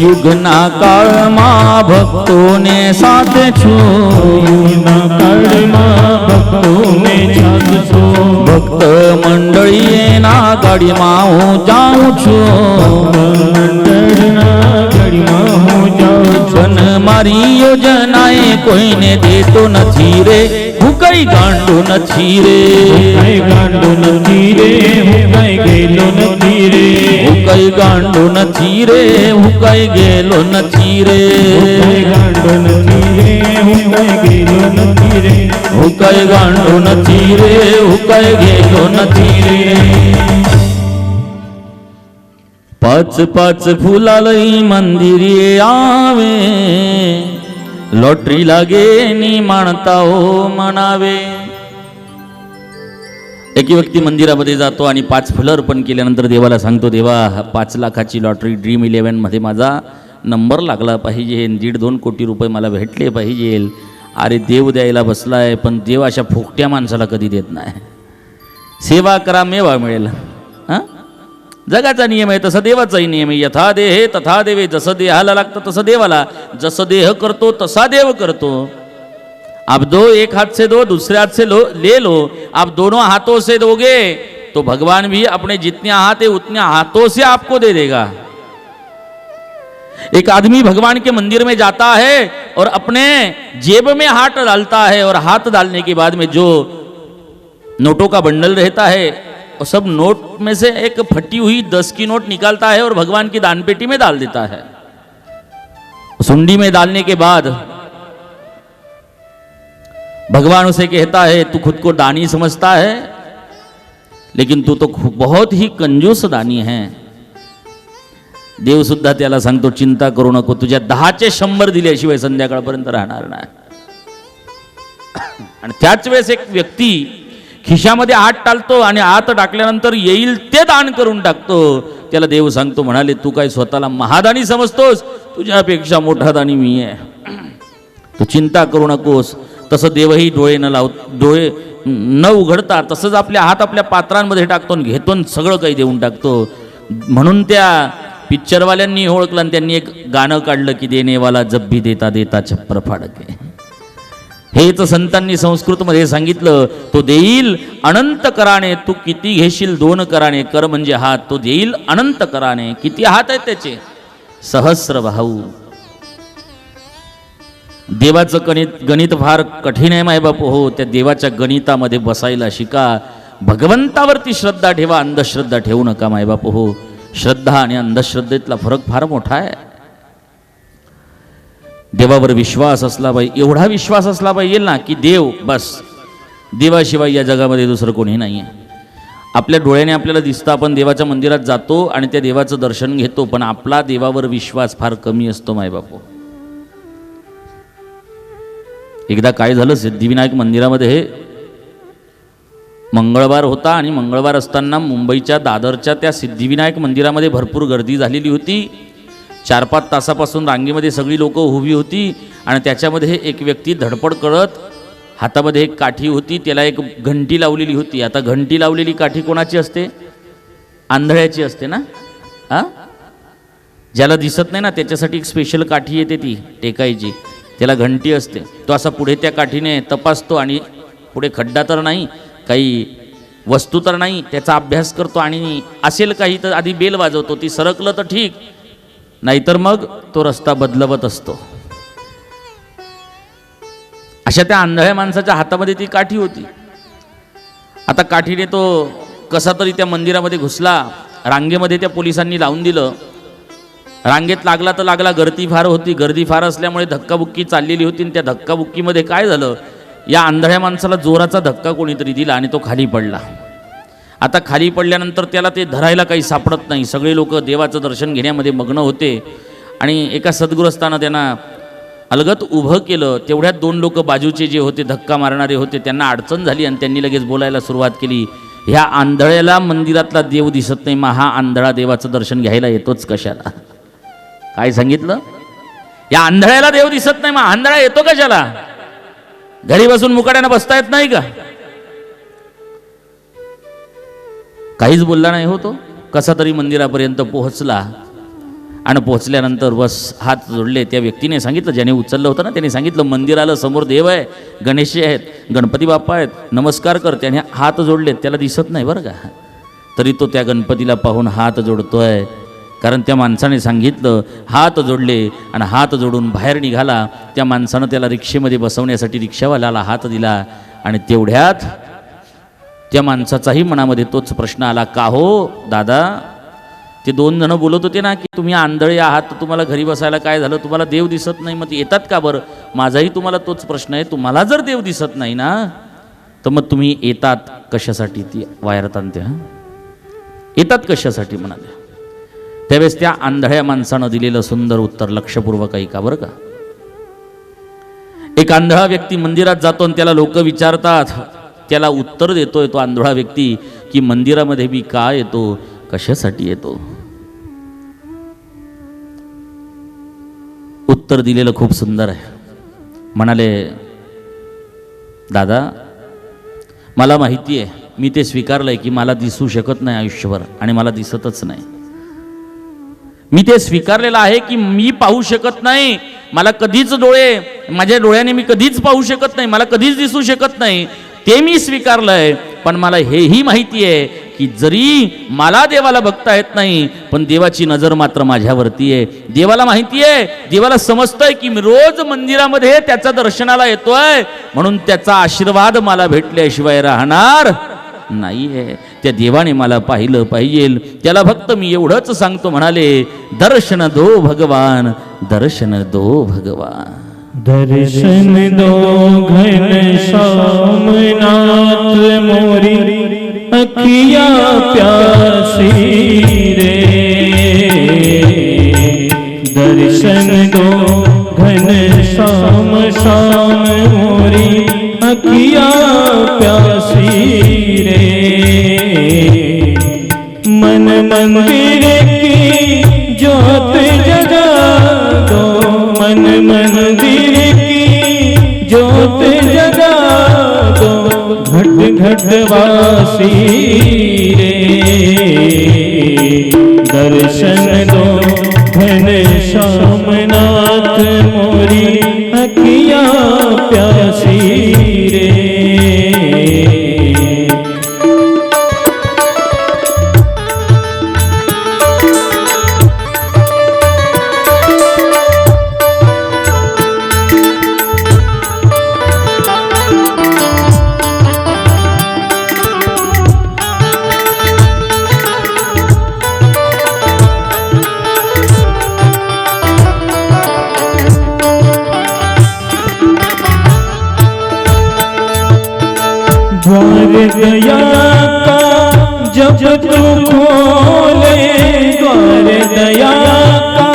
युग ना काल मां भक्तों ने साथ छो ना काल मां भक्तों ने साथ छो भक्त मंडळी ना गाड़ी मां हूँ जाऊँ छो मंडळना गाड़ी मां हूँ जाऊँ छन मारी योजनाएं कोई ने देतो नथी रे हुकाई गांडो नथी रे हुकाई गांडो नथी रे हुकाई गेलो नथी रे हुकाई गांडो नथी रे हुकाई गेलो नथी रे हुकाई गांडो नथी रे हुकाई गेलो नथी रे हुकाई गांडो नथी रे हुकाई गेलो नथी रे पाच पाच फुलालई मंदिरे आवे लॉटरी लागे नी माणता हो म्हणावे एक व्यक्ती मंदिरामध्ये जातो आणि 5 फुलं अर्पण केल्यानंतर देवाला सांगतो देवा 5 लाखाची लॉटरी ड्रीम 11 मध्ये माझा नंबर लागला पाहिजे 1.5-2 कोटी रुपये मला भेटले पाहिजे अरे देव द्यायला बसलाय पण देव अशा फुकट्या माणसाला कधी देत नाही सेवा करा मेवा मिळेल हां जगाचा नियम आहे तसा देवाचाही नियम आहे यथा देहे तथा देवे जसं देहाला लागतं तसं देवाला जसं देह करतो तसा देव करतो आप दो एक हाथ से दो दूसरे हाथ से ले लो आप दोनों हाथों से दोगे तो भगवान भी अपने जितने हाथ है उतने हाथों से आपको दे देगा एक आदमी भगवान के मंदिर में जाता है और अपने जेब में हाथ डालता है और हाथ डालने के बाद में जो नोटों का बंडल रहता है और सब नोट में से एक फटी हुई 10 की नोट निकालता है और भगवान की दानपेटी में डाल देता है सुंडी में डालने के बाद भगवान उसे कहता है तू खुद को दानी समझता है लेकिन तू तो बहुत ही कंजूस दानी है देव सुद्धा त्याला सांगतो चिंता करू नको तुझ्या 10चे 100 दिल्याशिवाय संध्याकाळपर्यंत राहणार नाही आणि त्याच वेळेस एक व्यक्ती खिशामध्ये हात टाकतो आणि हात टाकल्यानंतर येईल ते दान करून टाकतो त्याला देव सांगतो म्हणाले तू काय स्वतःला महादानी समजतोस तुझ्यापेक्षा मोठा दानी मी आहे तू चिंता करू नकोस तसं देवही डोळे न उघडता तसंच आपल्या हात आपल्या पात्रांमध्ये टाकतो आणि घेतो सगळं काही देऊन टाकतो म्हणून त्या पिक्चरवाल्यांनी ओळखलं आणि त्यांनी एक गाणं काढलं की देनेवाला जब भी देता देता छप्पर फाडके. हेच संतांनी संस्कृतमध्ये सांगितलं, तो देईल अनंत कराने, तू किती घेशील 2 कराने. कर म्हणजे हात, तो देईल अनंत कराने. किती हात आहेत त्याचे? सहस्र भाऊ. देवाचं गणित फार कठीण आहे मायबाप हो. त्या देवाच्या गणितामध्ये बसायला शिका. भगवंतावरती श्रद्धा ठेवा, अंधश्रद्धा ठेवू नका मायबाप हो. श्रद्धा आणि अंधश्रद्धेतला फरक फार मोठा आहे. देवावर विश्वास असला पाहिजे. एवढा विश्वास असला पाहिजे ना की देव बस, देवाशिवाय या जगामध्ये दुसरं कोणी नाही आहे. आपल्या डोळ्याने आपल्याला दिसतं, आपण देवाच्या मंदिरात जातो आणि त्या देवाचं दर्शन घेतो, पण आपला देवावर विश्वास फार कमी असतो मायबापू. एकदा काय झालं, सिद्धिविनायक मंदिरामध्ये मंगळवार होता आणि मंगळवार असताना मुंबईच्या दादरच्या त्या सिद्धिविनायक मंदिरामध्ये भरपूर गर्दी झालेली होती. 4-5 तासापासून रांगेमध्ये सगळी लोक उभी होती आणि त्याच्यामध्ये एक व्यक्ती धडपड करत, हातामध्ये एक काठी होती, त्याला एक घंटी लावलेली होती. आता घंटी लावलेली काठी कोणाची असते? आंधळ्याची असते ना. ज्याला दिसत नाही ना त्याच्यासाठी एक स्पेशल काठी येते ती टेकायची, त्याला घंटी असते. तो असा पुढे त्या काठीने तपासतो आणि पुढे खड्डा तर नाही, काही वस्तू तर नाही, त्याचा अभ्यास करतो आणि असेल काही तर आधी बेल वाजवतो. ती सरकलं तर ठीक, नाहीतर मग तो रस्ता बदलवत असतो. अशा त्या आंधळ्या माणसाच्या हातामध्ये ती काठी होती. आता काठीने तो कसा तरी त्या मंदिरामध्ये घुसला. रांगेमध्ये त्या पोलिसांनी लावून दिलं. रांगेत लागला तर लागला, गर्दी फार होती. गर्दी फार असल्यामुळे धक्काबुक्की चाललेली होती आणि त्या धक्काबुक्कीमध्ये काय झालं, या आंधळ्या माणसाला जोराचा धक्का कोणीतरी दिला आणि तो खाली पडला. आता खाली पडल्यानंतर त्याला ते धरायला काही सापडत नाही. सगळे लोक देवाचं दर्शन घेण्यामध्ये मग्न होते आणि एका सद्गृहस्थानं त्यांना अलगत उभं केलं. तेवढ्यात 2 लोक बाजूचे जे होते, धक्का मारणारे होते, त्यांना अडचण झाली आणि त्यांनी लगेच बोलायला सुरुवात केली, ह्या आंधळ्याला मंदिरातला देव दिसत नाही, मग हा आंधळा देवाचं दर्शन घ्यायला येतोच कशाला? काय सांगितलं? या आंधळ्याला देव दिसत नाही, मग आंधळा येतो कशाला? घरी बसून मुकाट्यानं बसता येत नाही का? काहीच बोलला नाही होतो. कसा तरी मंदिरापर्यंत पोहोचला आणि पोहोचल्यानंतर बस हात जोडले. त्या व्यक्तीने सांगितलं, ज्याने उचललं होतं ना, त्याने सांगितलं, मंदिराला समोर देव आहे, गणेश आहेत, गणपती बाप्पा आहेत, नमस्कार कर. त्याने हात जोडले, त्याला दिसत नाही बरं का, तरी तो त्या गणपतीला पाहून हात जोडतोय. कारण त्या माणसाने सांगितलं, हात जोडले आणि हात जोडून बाहेर निघाला. त्या माणसानं त्याला रिक्षेमध्ये बसवण्यासाठी रिक्षावाल्याला हात दिला आणि तेवढ्यात त्या माणसाचाही मनामध्ये तोच प्रश्न आला, का हो दादा, ते 2 जण बोलत होते ना की तुम्ही आंधळे आहात, तुम्हाला घरी बसायला काय झालं, तुम्हाला देव दिसत नाही, मग येतात का बरं? माझाही तुम्हाला तोच प्रश्न आहे, तुम्हाला जर देव दिसत नाही ना तर मग तुम्ही येतात कशासाठी? ती वायरत आणते, येतात कशासाठी म्हणाले. त्यावेळेस त्या आंधळ्या माणसानं दिलेलं सुंदर उत्तर लक्षपूर्वक ऐका बरं का. एक आंधळा व्यक्ती मंदिरात जातो आणि त्याला लोक विचारतात, त्याला उत्तर देतोय तो आंधळा व्यक्ती की मंदिरामध्ये मी का येतो, कशासाठी येतो? उत्तर दिलेलं खूप सुंदर आहे. म्हणाले, दादा मला माहिती आहे, मी ते स्वीकारलंय की मला दिसू शकत नाही आयुष्यभर आणि मला दिसतच नाही. मी ते स्वीकारलेलं आहे की मी पाहू शकत नाही, मला कधीच माझ्या डोळ्याने मी कधीच पाहू शकत नाही, मला कधीच दिसू शकत नाही, ते मी स्वीकारलंय. पण मला हेही माहिती आहे की जरी मला देवाला बघता येत नाही, पण देवाची नजर मात्र माझ्यावरती आहे. देवाला माहिती आहे, देवाला समजतंय की मी रोज मंदिरामध्ये त्याच्या दर्शनाला येतोय, म्हणून त्याचा आशीर्वाद मला भेटल्याशिवाय राहणार नाहीये. त्या देवाने मला पाहिलं पाहिजे, त्याला फक्त मी एवढंच सांगतो. म्हणाले, दर्शन दो भगवान, दर्शन दो भगवान. दर्शन दो घनश्याम नाथ मोरी, अखिया प्यासी रे. दर्शन दो घनश्याम श्याम मोरी, अखिया प्यासी रे. मन मंदिर की ज्योत जगा दो, मन मंदिर की ज्योत जगा दो, घट घट वासी रे. दर्शन दो श्यामनाथ मोरी अखिया प्यासी रे। द्वार दया का जब तू खोले, द्वार दया का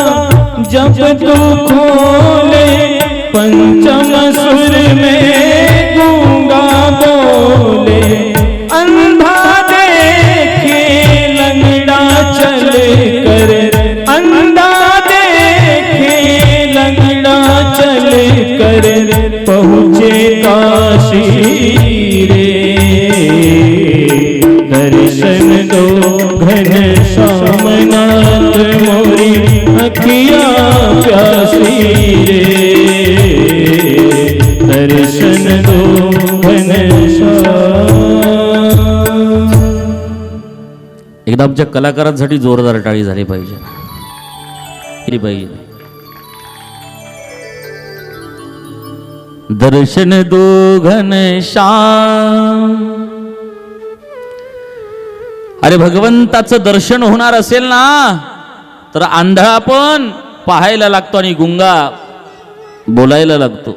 जब तू खोले, पंचम सुर में गूंगा बोले। अंधा देखे लंगड़ा चले कर, अंधा देखे लंगड़ा चले कर, पहुँचे काशी रे। दर्शन दो घन श्यामनाथ मोरी अखिया प्यासी रे। दर्शन दो घन एकदा आमच्या कलाकारांसाठी जोरदार टाळी झाली पाहिजे, केली पाहिजे. दर्शन दो घनश्याम. अरे भगवंताचं दर्शन होणार असेल ना तर आंधळा पण पाहायला लागतो आणि गुंगा बोलायला लागतो.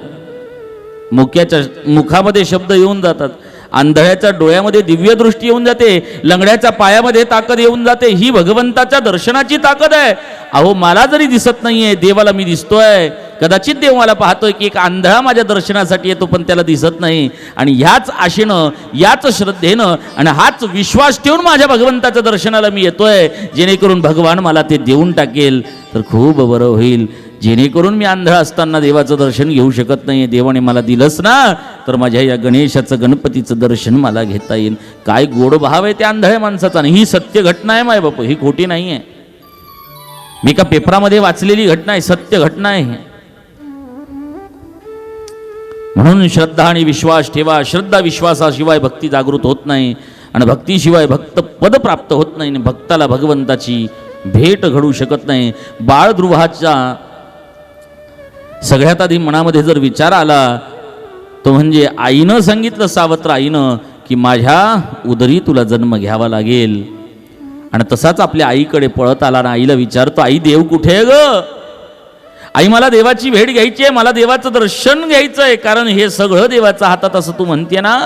मुक्याच्या मुखामध्ये शब्द येऊन जातात, आंधळ्याच्या डोळ्यामध्ये दिव्य दृष्टी येऊन जाते, लंगड्याच्या पायामध्ये ताकद येऊन जाते. ही भगवंताच्या दर्शनाची ताकद आहे. अहो मला जरी दिसत नाहीये, देवाला मी दिसतोय. कदाचित देव मला पाहतोय की एक आंधळा माझ्या दर्शनासाठी येतो पण त्याला दिसत नाही. आणि ह्याच आशेनं, याच श्रद्धेनं आणि हाच विश्वास ठेवून माझ्या भगवंताच्या दर्शनाला मी येतोय, जेणेकरून भगवान मला ते देऊन टाकेल तर खूप बरं होईल. जेणेकरून मी आंधळा असताना देवाचं दर्शन घेऊ शकत नाही, देवाने मला दिलंच ना तर माझ्या या गणेशाचं, गणपतीचं दर्शन मला घेता येईल. काय गोड भाव आहे त्या आंधळ्या माणसाचा. आणि ही सत्य घटना आहे माय बाप, ही खोटी नाही आहे. मी का पेपरामध्ये वाचलेली घटना आहे, सत्य घटना आहे. म्हणून श्रद्धा आणि विश्वास ठेवा. श्रद्धा विश्वासाशिवाय भक्ती जागृत होत नाही आणि भक्तीशिवाय भक्त पद प्राप्त होत नाही. भक्ताला भगवंताची भेट घडू शकत नाही. बाळध्रुवाच्या सगळ्यात आधी मनामध्ये जर विचार आला तो म्हणजे आईनं सांगितलं, सावत्र आईनं, की माझ्या उदरी तुला जन्म घ्यावा लागेल. आणि तसाच आपल्या आईकडे पळत आला ना आईला विचारतो, आई देव कुठे आहे ग? आई मला देवाची भेट घ्यायची आहे, मला देवाचं दर्शन घ्यायचं आहे, कारण हे सगळं देवाच्या हातात असं तू म्हणते ना,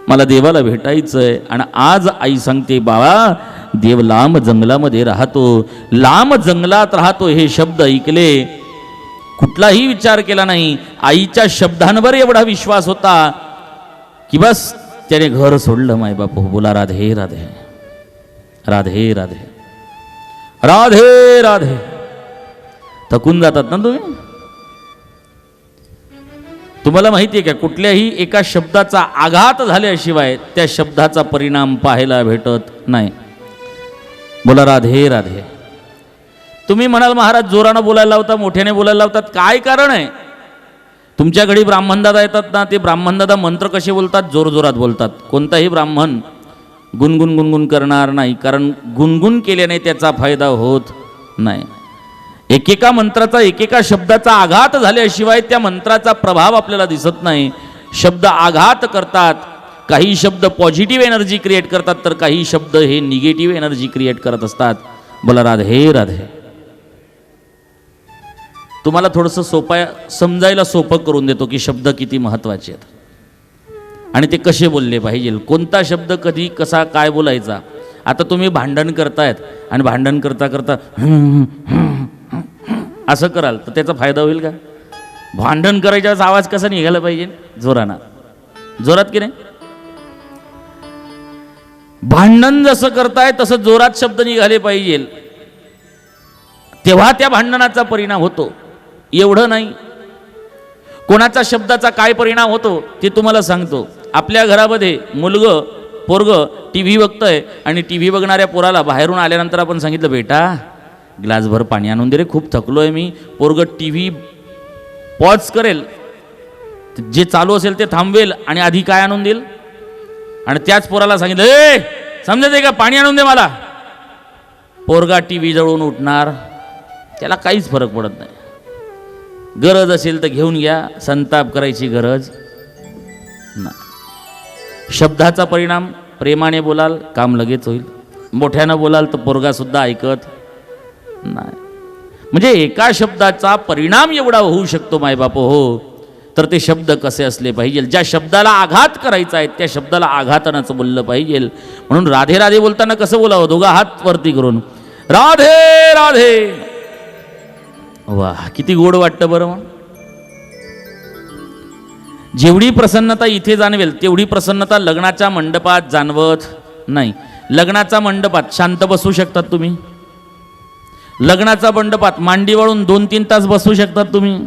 मला देवाला भेटायचंय. आणि आज आई सांगते, बाबा देव लांब जंगलामध्ये राहतो, लांब जंगलात राहतो. हे शब्द ऐकले, कुठलाही विचार केला नाही. आईच्या शब्दांवर एवढा विश्वास होता की बस त्याने घर सोडलं. माय बाप बोला राधे राधे राधे राधे राधे राधे. थकून जातात ना तुम्ही. तुम्हाला माहिती आहे का, कुठल्याही एका शब्दाचा आघात झाल्याशिवाय त्या शब्दाचा परिणाम पाहायला भेटत नाही. बोला राधे राधे. तुम्ही म्हणाल महाराज जोरानं बोलायला लावता, मोठ्याने बोलायला लावतात, काय कारण आहे? तुमच्या घरी ब्राह्मणदादा येतात ना, ते ब्राह्मणदादा मंत्र कसे बोलतात? जोरजोरात बोलतात. कोणताही ब्राह्मण गुणगुण गुणगुण करणार नाही, कारण गुणगुण केल्याने त्याचा फायदा होत नाही. एकेका मंत्राचा, एकेका शब्दाचा आघात झाल्याशिवाय त्या मंत्राचा प्रभाव आपल्याला दिसत नाही. शब्द आघात करतात. काही शब्द पॉझिटिव्ह एनर्जी क्रिएट करतात तर काही शब्द हे निगेटिव्ह एनर्जी क्रिएट करत असतात. बोला राधे राधे. तुम्हाला थोडंसं सोपं समजायला सोपं करून देतो की शब्द किती महत्त्वाचे आहेत आणि ते कसे बोलले पाहिजे, कोणता शब्द कधी कसा काय बोलायचा. आता तुम्ही भांडण करतायत आणि भांडण करता करता असं कराल तर त्याचा फायदा होईल का? भांडण करायच्या वेळेस आवाज कसा निघाला पाहिजे? जोरानं, जोरात की नाही? भांडण जसं करताय तसं जोरात शब्द निघाले पाहिजे, तेव्हा त्या भांडणाचा परिणाम होतो. एवढं नाही. कोणाचा शब्दाचा काय परिणाम होतो ते तुम्हाला सांगतो. आपल्या घरामध्ये मुलगं पोरगं टी व्ही बघतंय आणि टी व्ही बघणाऱ्या पोराला बाहेरून आल्यानंतर आपण सांगितलं, बेटा ग्लासभर पाणी आणून दे रे, खूप थकलोय मी. पोरग टीव्ही पॉज करेल, जे चालू असेल ते थांबवेल आणि आधी काय आणून देईल. आणि त्याच पोराला सांगितलं, ए समजते का, पाणी आणून दे मला. पोरगा टीव्ही जवळून उठणार, त्याला काहीच फरक पडत नाही. गरज असेल तर घेऊन घ्या, संताप करायची गरज नाही. शब्दाचा परिणाम, प्रेमाने बोलाल काम लगेच होईल, मोठ्यानं बोलाल तर पोरगा सुद्धा ऐकत नाही. म्हणजे एका शब्दाचा परिणाम एवढा होऊ शकतो मायबाप हो. तर ते शब्द कसे असले पाहिजे, ज्या शब्दाला आघात करायचा आहे त्या शब्दाला आघातानंच बोललं पाहिजे. म्हणून राधे राधे बोलताना कसं बोलावं, दोघा हात वरती करून राधे राधे. वाह, किती गोड वाटतं बरं. मग जेवढी प्रसन्नता इथे जाणवेल तेवढी प्रसन्नता लग्नाच्या मंडपात जाणवत नाही. लग्नाच्या मंडपात शांत बसू शकतात तुम्ही, लग्नाचा मंडपात मांडी वाळून 2-3 तास बसू शकतात तुम्ही,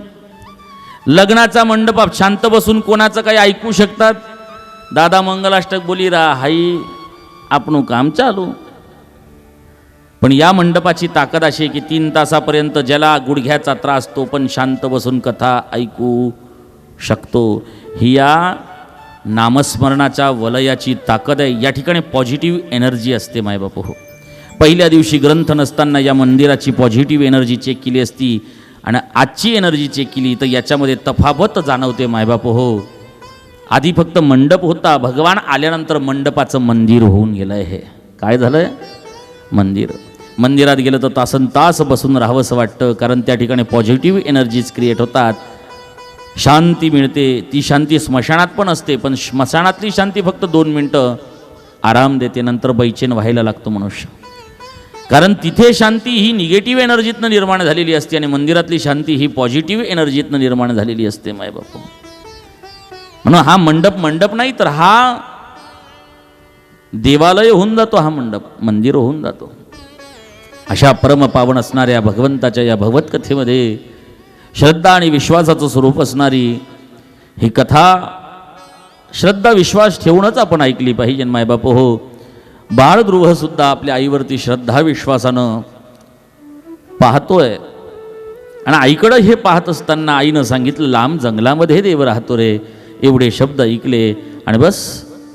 लग्नाचा मंडपात शांत बसून कोणाचं काही ऐकू शकतात. दादा मंगलाष्टक बोली रा हाई आपणू काम चालू. पण या मंडपाची ताकद अशी आहे की 3 तासापर्यंत ज्याला गुडघ्याचा त्रास तो पण शांत बसून कथा ऐकू शकतो. ही या नामस्मरणाच्या वलयाची ताकद आहे. या ठिकाणी पॉझिटिव्ह एनर्जी असते मायबाप हो. पहिल्या दिवशी ग्रंथ नसताना या मंदिराची पॉझिटिव्ह एनर्जी चेक केली असती आणि आजची एनर्जी चेक केली तर याच्यामध्ये तफावत जाणवते मायबाप हो. आधी फक्त मंडप होता, भगवान आल्यानंतर मंडपाचं मंदिर होऊन गेलं आहे. हे काय झालंय, मंदिर. मंदिरात गेलं तर तासन तास बसून राहावंसं वाटतं, कारण त्या ठिकाणी पॉझिटिव्ह एनर्जीज क्रिएट होतात, शांती मिळते. ती शांती स्मशानात पण असते, पण स्मशानातली शांती फक्त 2 मिनटं आराम देते, नंतर बैचेन व्हायला लागतो मनुष्य. कारण तिथे शांती ही निगेटिव्ह एनर्जीतनं निर्माण झालेली असते आणि मंदिरातली शांती ही पॉझिटिव्ह एनर्जीतनं निर्माण झालेली असते मायबाप. म्हणून हा मंडप नाही तर हा देवालय होऊन जातो, हा मंडप मंदिर होऊन जातो. अशा परमपावन असणाऱ्या भगवंताच्या या भगवत कथेमध्ये श्रद्धा आणि विश्वासाचं स्वरूप असणारी ही कथा श्रद्धा विश्वास ठेवूनच आपण ऐकली पाहिजे मायबाप हो. बाळध्रुव सुद्धा आपल्या आईवरती श्रद्धा विश्वासानं पाहतोय आणि आईकडं हे पाहत असताना आईनं सांगितलं, लांब जंगलामध्ये देव राहतो रे. एवढे शब्द ऐकले आणि बस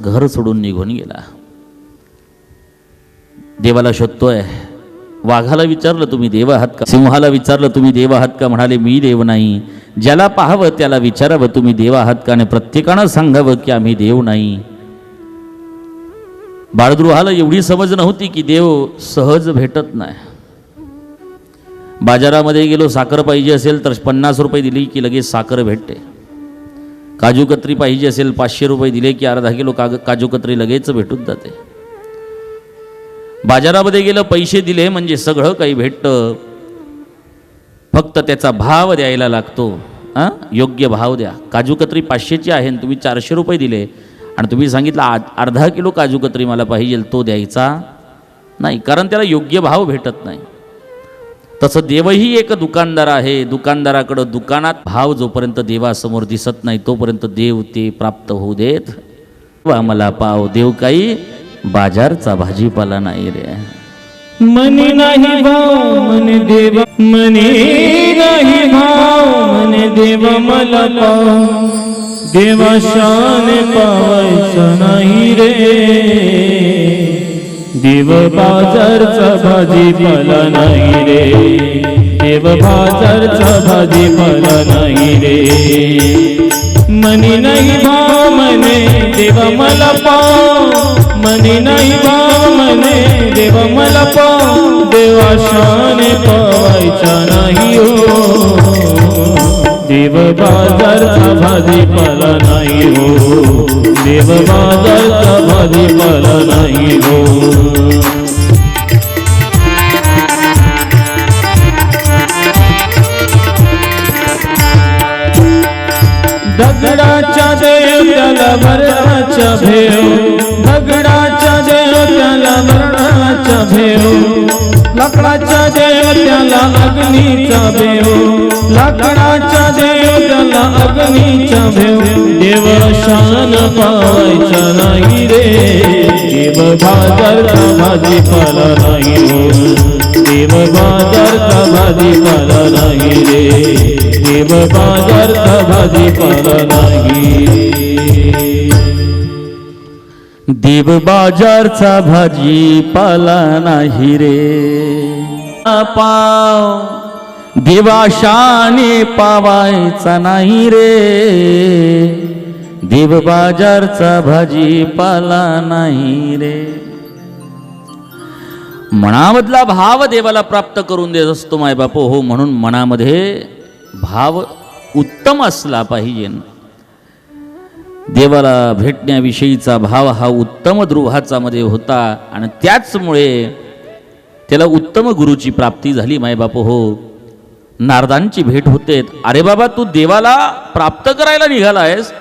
घर सोडून निघून गेला. देवाला शोधतोय. वाघाला विचारलं तुम्ही देव आहात का, सिंहाला विचारलं तुम्ही देव आहात का, म्हणाले मी देव नाही. ज्याला पाहावं त्याला विचारावं तुम्ही देव आहात का, आणि प्रत्येकानं सांगावं की आम्ही देव नाही. बाळध्रुवाला एवढी समज नव्हती की देव सहज भेटत नाही. बाजारामध्ये गेलो, साखर पाहिजे असेल तर 50 रुपये दिली की लगेच साखर भेटते. काजू कतरी पाहिजे असेल 500 रुपये दिले की अर्धा किलो काजू कतरी लगेच भेटून जाते. बाजारामध्ये गेलं, पैसे दिले म्हणजे सगळं काही भेटतं, फक्त त्याचा भाव द्यायला लागतो. योग्य भाव द्या. काजू कतरी 500ची आहे आणि तुम्ही 400 रुपये दिले आणि तुम्ही सांगितलं अर्धा किलो काजू कतरी मला पाहिजे, तो द्यायचा नाही, कारण त्याला योग्य भाव भेटत नाही. तसं देवही एक दुकानदार आहे. दुकानदाराकडं दुकानात भाव जोपर्यंत देवासमोर दिसत नाही तोपर्यंत देव ते प्राप्त होऊ देत. मला पाव देव काही बाजारचा भाजीपाला नाही रे. मनी नाही भाव मने देव, मनी नाही भाव मने देव मला पाव. देवा शान पावायचा नाही रे. देव बाजारचा भाजीपाला नाही रे. देव बाजारचा भाजीपाला नाही रे. मनी नाही भाव मने देव मला पाव. मनी नाही भाव मने देव मला पाव. देवा शान पावायचा नाही हो. देव बाजारचा भाजीपाला नाही हो. देव बाजारचा भाजीपाला नाही हो. दगडाच्या देव त्याला वरणाचा भेव. दगडाच्या देव त्याला वरणाचा भेव. लाकडाचा देव त्याला अग्नीचा भेव, लाकडाचा देव त्याला अग्नीचा भेव. देव शान पावायचा नाही रे, देव बाजारचा भाजीपाला नाही रे, देव बाजारचा भाजीपाला नाही रे, देव बाजारचा भाजीपाला नाही. देव बाजारचा भाजीपाला नाही रे, पाव देवाशाने पावायचा नाही रे, देव बाजारचा भाजीपाला नाही रे. मनामधला भाव देवाला प्राप्त करून देत असतो मायबापो हो. म्हणून मनामध्ये भाव उत्तम असला पाहिजे. देवाला भेटण्याविषयीचा भाव हा उत्तम द्रुहाचा मध्ये होता आणि त्याचमुळे त्याला उत्तम गुरुची प्राप्ती झाली मायबाप हो. नारदांची भेट होते. अरे बाबा तू देवाला प्राप्त करायला निघालायस,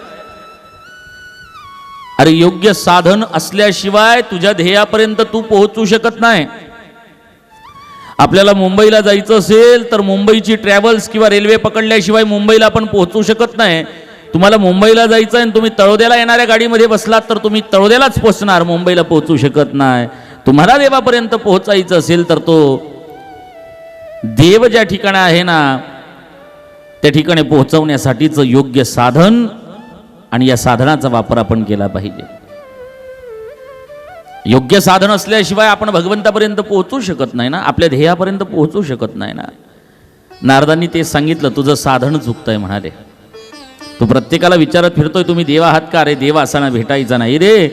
अरे योग्य साधन असल्याशिवाय तुझ्या ध्येयापर्यंत तू पोहोचू शकत नाही. आपल्याला मुंबईला जायचं असेल तर मुंबईची ट्रॅव्हल्स किंवा रेल्वे पकडल्याशिवाय मुंबईला आपण पोहोचू शकत नाही. तुम्हाला मुंबईला जायचं आहे आणि तुम्ही तळोद्याला येणाऱ्या गाडीमध्ये बसलात तर तुम्ही तळोद्यालाच पोहोचणार, मुंबईला पोहोचू शकत नाही. तुम्हाला देवापर्यंत पोहोचायचं असेल तर तो देव ज्या ठिकाणी आहे ना त्या ठिकाणी पोहोचवण्यासाठीचं योग्य साधन आणि या साधनाचा वापर आपण केला पाहिजे. योग्य साधन असल्याशिवाय आपण भगवंतापर्यंत पोहोचू शकत नाही ना, आपल्या ध्येयापर्यंत पोहोचू शकत नाही ना. नारदांनी ते सांगितलं, तुझं साधन चुकतंय म्हणाले. तू प्रत्येकाला विचारत फिरतोय तुम्ही देव आहात का? रे देव असाना भेटायचा नाही रे.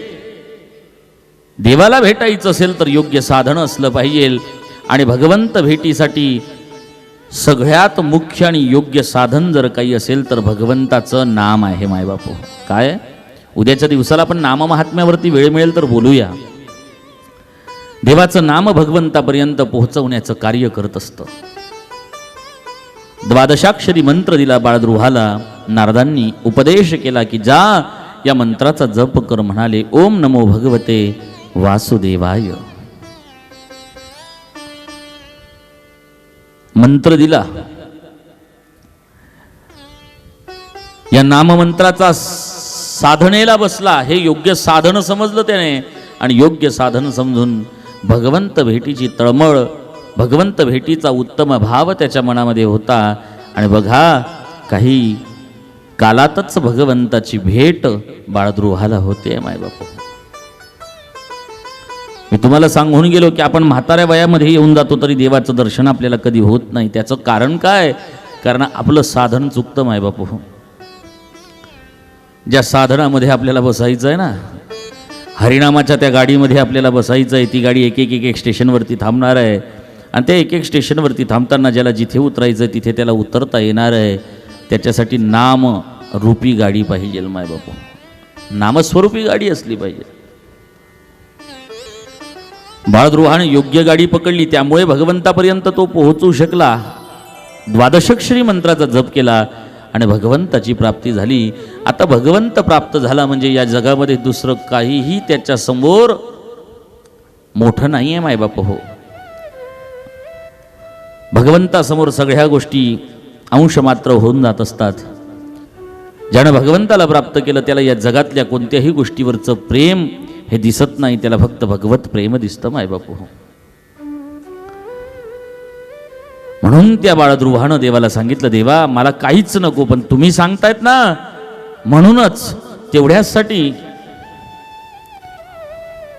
देवाला भेटायचं असेल तर योग्य साधन असलं पाहिजे. आणि भगवंत भेटीसाठी सगळ्यात मुख्य आणि योग्य साधन जर काही असेल तर भगवंताचं नाम आहे मायबापू. काय उद्याच्या दिवसाला आपण नाममहात्म्यावरती वेळ मिळेल तर बोलूया. देवाचं नाम भगवंतापर्यंत पोहोचवण्याचं कार्य करत असतं. द्वादशाक्षरी मंत्र दिला बाळद्रुहाला. नारदांनी उपदेश केला की जा या मंत्राचा जप कर. म्हणाले ओम नमो भगवते वासुदेवाय. मंत्र दिला. या नाममंत्राचा साधनेला बसला. हे योग्य साधन समजलं त्याने आणि योग्य साधन समजून भगवंत भेटीची तळमळ, भगवंत भेटीचा उत्तम भाव त्याच्या मनामध्ये होता. आणि बघा काही कालातच भगवंताची भेट बाळद्रुहाला होते मायबाप. मी तुम्हाला सांगून गेलो की आपण म्हाताऱ्या वयामध्ये येऊन जातो तरी देवाचं दर्शन आपल्याला कधी होत नाही. त्याचं कारण काय? कारण आपलं साधन चुकतं मायबाप. ज्या साधनामध्ये आपल्याला बसायचं आहे ना, हरिनामाच्या त्या गाडीमध्ये आपल्याला बसायचं आहे, ती गाडी एक एक एक एक स्टेशनवरती थांबणार आहे. आणि त्या एक एक स्टेशनवरती थांबताना ज्याला जिथे उतरायचं आहे तिथे त्याला उतरता येणार आहे. त्याच्यासाठी नाम रूपी गाडी पाहिजे मायबापू. नामस्वरूपी गाडी असली पाहिजे. बाळद्रुहाने योग्य गाडी पकडली, त्यामुळे भगवंतापर्यंत तो पोहोचू शकला. द्वादशाक्षरी मंत्राचा जप केला आणि भगवंताची प्राप्ती झाली. आता भगवंत प्राप्त झाला म्हणजे या जगामध्ये दुसरं काहीही त्याच्या समोर मोठं नाही आहे मायबाप हो. भगवंतासमोर सगळ्या गोष्टी अंश मात्र होऊन जात असतात. ज्यानं भगवंताला प्राप्त केलं त्याला या जगातल्या कोणत्याही गोष्टीवरचं प्रेम हे दिसत नाही, त्याला फक्त भगवत प्रेम दिसतं मायबापू. म्हणून त्या बाळद्रुहानं देवाला सांगितलं, देवा मला काहीच नको पण तुम्ही सांगतायत ना म्हणूनच तेवढ्यासाठी